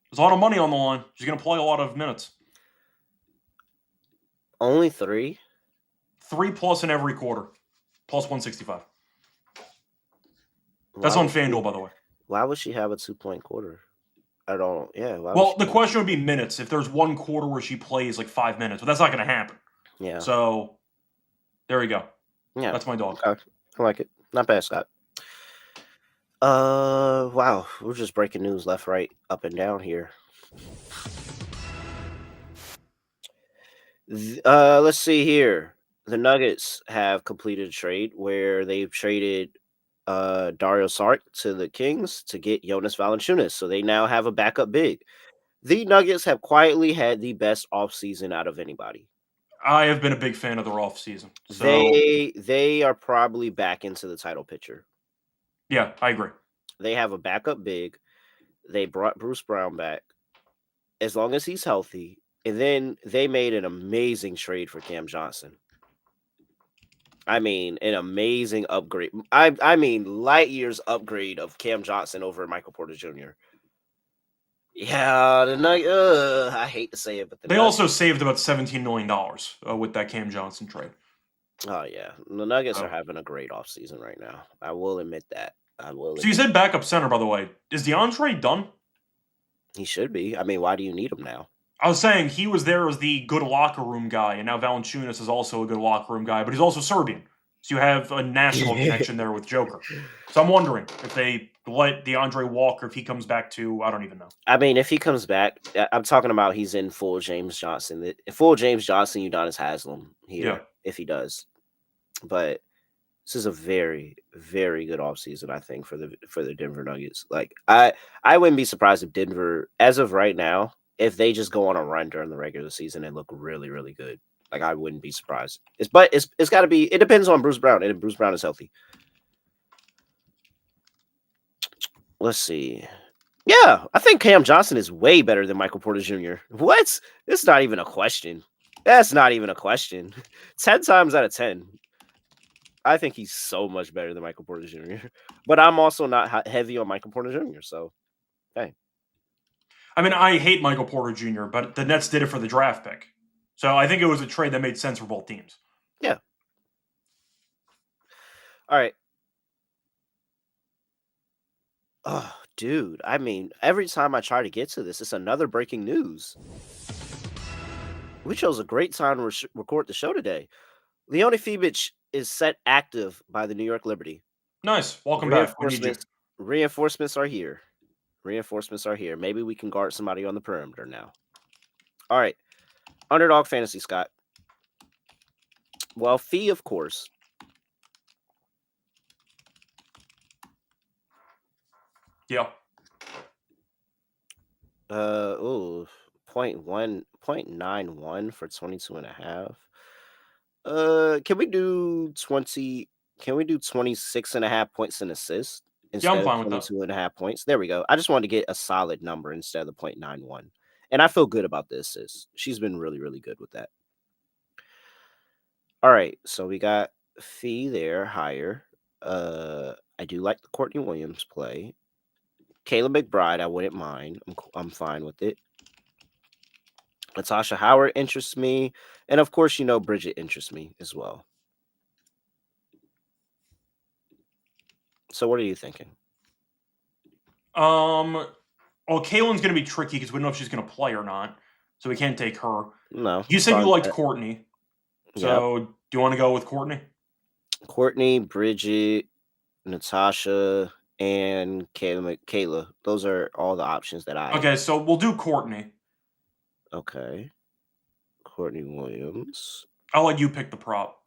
There's a lot of money on the line. She's going to play a lot of minutes. Only 3? 3+ in every quarter. Plus 165. That's on FanDuel, by the way. Why would she have a 2-point quarter? I don't. Yeah. Well, the question would be minutes. If there's one quarter where she plays like 5 minutes, but that's not going to happen. Yeah. So there you go. Yeah. That's my dog. Okay. I like it. Not bad, Scott. Wow. We're just breaking news left, right, up and down here. Let's see here. The Nuggets have completed a trade where they've traded Dario Saric to the Kings to get Jonas Valanciunas. So they now have a backup big. The Nuggets have quietly had the best offseason out of anybody. I have been a big fan of their offseason. So they are probably back into the title picture. Yeah, I agree. They have a backup big. They brought Bruce Brown back as long as he's healthy. And then they made an amazing trade for Cam Johnson. I mean, an amazing upgrade. I mean, light years upgrade of Cam Johnson over Michael Porter Jr. Yeah, the Nuggets. I hate to say it, but they also saved about $17 million with that Cam Johnson trade. Oh yeah, the Nuggets are having a great offseason right now. I will admit that. So you said backup center, by the way. Is DeAndre done? He should be. I mean, why do you need him now? I was saying he was there as the good locker room guy, and now Valanciunas is also a good locker room guy, but he's also Serbian. So you have a national connection there with Joker. So I'm wondering if they let DeAndre walk or if he comes back to, I don't even know. I mean, if he comes back, I'm talking about he's in full James Johnson. Full James Johnson, Udonis Haslem here, if he does. But this is a very, very good offseason, I think, for the Denver Nuggets. Like, I wouldn't be surprised if Denver, as of right now, if they just go on a run during the regular season and look really, really good. Like, I wouldn't be surprised. It's got to be. It depends on Bruce Brown, and if Bruce Brown is healthy. Let's see. Yeah, I think Cam Johnson is way better than Michael Porter Jr. What? It's not even a question. That's not even a question. 10 times out of 10. I think he's so much better than Michael Porter Jr. But I'm also not heavy on Michael Porter Jr. So, hey. I mean, I hate Michael Porter Jr., but the Nets did it for the draft pick. So I think it was a trade that made sense for both teams. Yeah. All right. Oh, dude. I mean, every time I try to get to this, it's another breaking news. We chose a great time to record the show today. Leone Fibich is set active by the New York Liberty. Nice. Welcome back. We need you. Reinforcements are here. Reinforcements are here. Maybe we can guard somebody on the perimeter now. All right. Underdog Fantasy, Scott. Well, fee, of course. Yeah. 0.91 for 22 and a half. Can we do 20? Can we do 26 and a half points and assists Yeah, I'm instead of fine with that. 22 and a half points? There we go. I just wanted to get a solid number instead of the 0.91. And I feel good about the assists. She's been really, really good with that. All right. So we got fee there higher. I do like the Courtney Williams play. Kayla McBride, I wouldn't mind. I'm fine with it. Natasha Howard interests me. And of course, Bridget interests me as well. So what are you thinking? Well, Kaylin's going to be tricky because we don't know if she's going to play or not. So we can't take her. No. You said you liked Courtney. So Yep. do you want to go with Courtney? Courtney, Bridget, Natasha, and Kayla. Those are all the options that I. Okay, so we'll do Courtney. Okay. Courtney Williams. I'll let you pick the prop.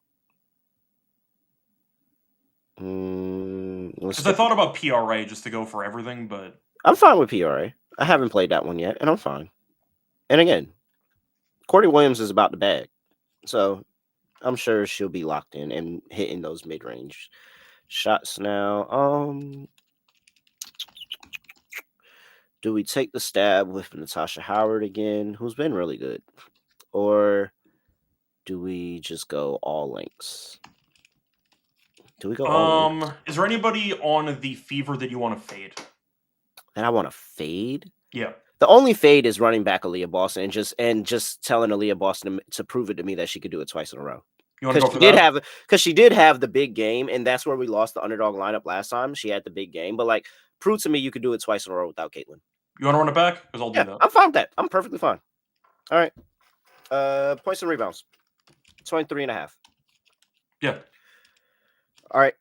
Because I thought about PRA just to go for everything, but I'm fine with PRA. I haven't played that one yet, and I'm fine. And again, Courtney Williams is about the bag, so I'm sure she'll be locked in and hitting those mid-range shots now. Do we take the stab with Natasha Howard again, who's been really good? Or do we just go all links? Do we go all links? Is there anybody on the fever that you want to fade? That I want to fade? Yeah. The only fade is running back Aaliyah Boston and just telling Aaliyah Boston to prove it to me that she could do it twice in a row. You want to go for that? Because she did have the big game, and that's where we lost the underdog lineup last time. She had the big game, but prove to me you could do it twice in a row without Caitlin. You want to run it back? Because I'll do that. I'm fine with that. I'm perfectly fine. All right. Points and rebounds. 23 and a half. Yeah. All right.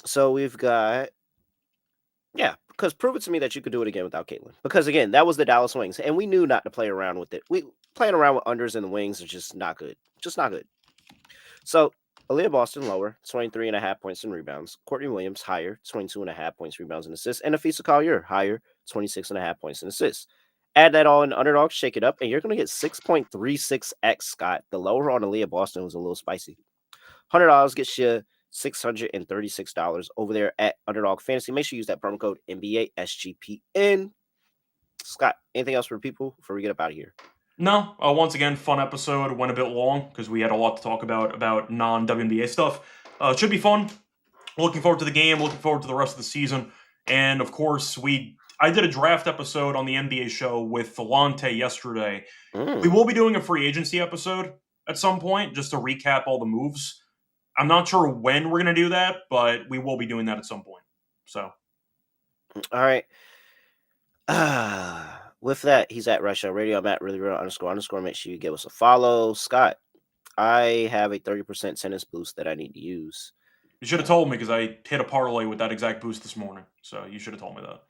So we've got, because prove it to me that you could do it again without Caitlin. Because again, that was the Dallas Wings, and we knew not to play around with it. Playing around with unders and the wings is just not good. Just not good. So Aaliyah Boston lower, 23 and a half points and rebounds. Courtney Williams higher, 22 and a half points, rebounds, and assists. And Afisa Collier higher, 26 and a half points and assists. Add that all in underdog, shake it up, and you're going to get 6.36x, Scott. The lower on Aaliyah Boston was a little spicy. $100 gets you $636 over there at Underdog Fantasy. Make sure you use that promo code NBA SGPN. Scott, anything else for people before we get up out of here? No. Once again, fun episode. Went a bit long because we had a lot to talk about non-WNBA stuff. It should be fun. Looking forward to the game. Looking forward to the rest of the season. And of course, I did a draft episode on the NBA show with Lonte yesterday. We will be doing a free agency episode at some point just to recap all the moves. I'm not sure when we're going to do that, but we will be doing that at some point. So, all right. With that, he's at Russia Radio. I'm at really real __. Make sure you give us a follow. Scott, I have a 30% tennis boost that I need to use. You should have told me because I hit a parlay with that exact boost this morning. So you should have told me that.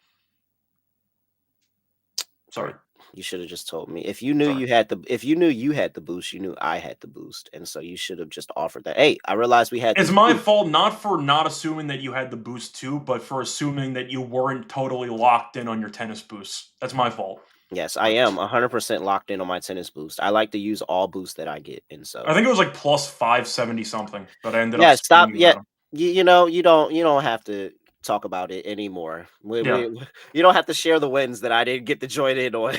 Sorry. You should have just told me. If you knew you had the boost, you knew I had the boost, and so you should have just offered that. Hey, I realized we had. It's my fault, not for not assuming that you had the boost too, but for assuming that you weren't totally locked in on your tennis boosts. That's my fault. Yes, I am 100% locked in on my tennis boost. I like to use all boosts that I get, and so I think it was plus 570 something, but I ended up. Yeah, stop. Yeah, you don't have to talk about it anymore. You don't have to share the wins that I didn't get to join in on.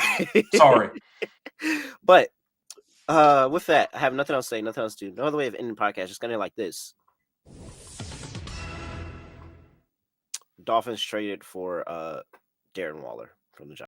Sorry. But with that, I have nothing else to say, nothing else to do. No other way of ending the podcast. Just gonna like this. Dolphins traded for Darren Waller from the Giants.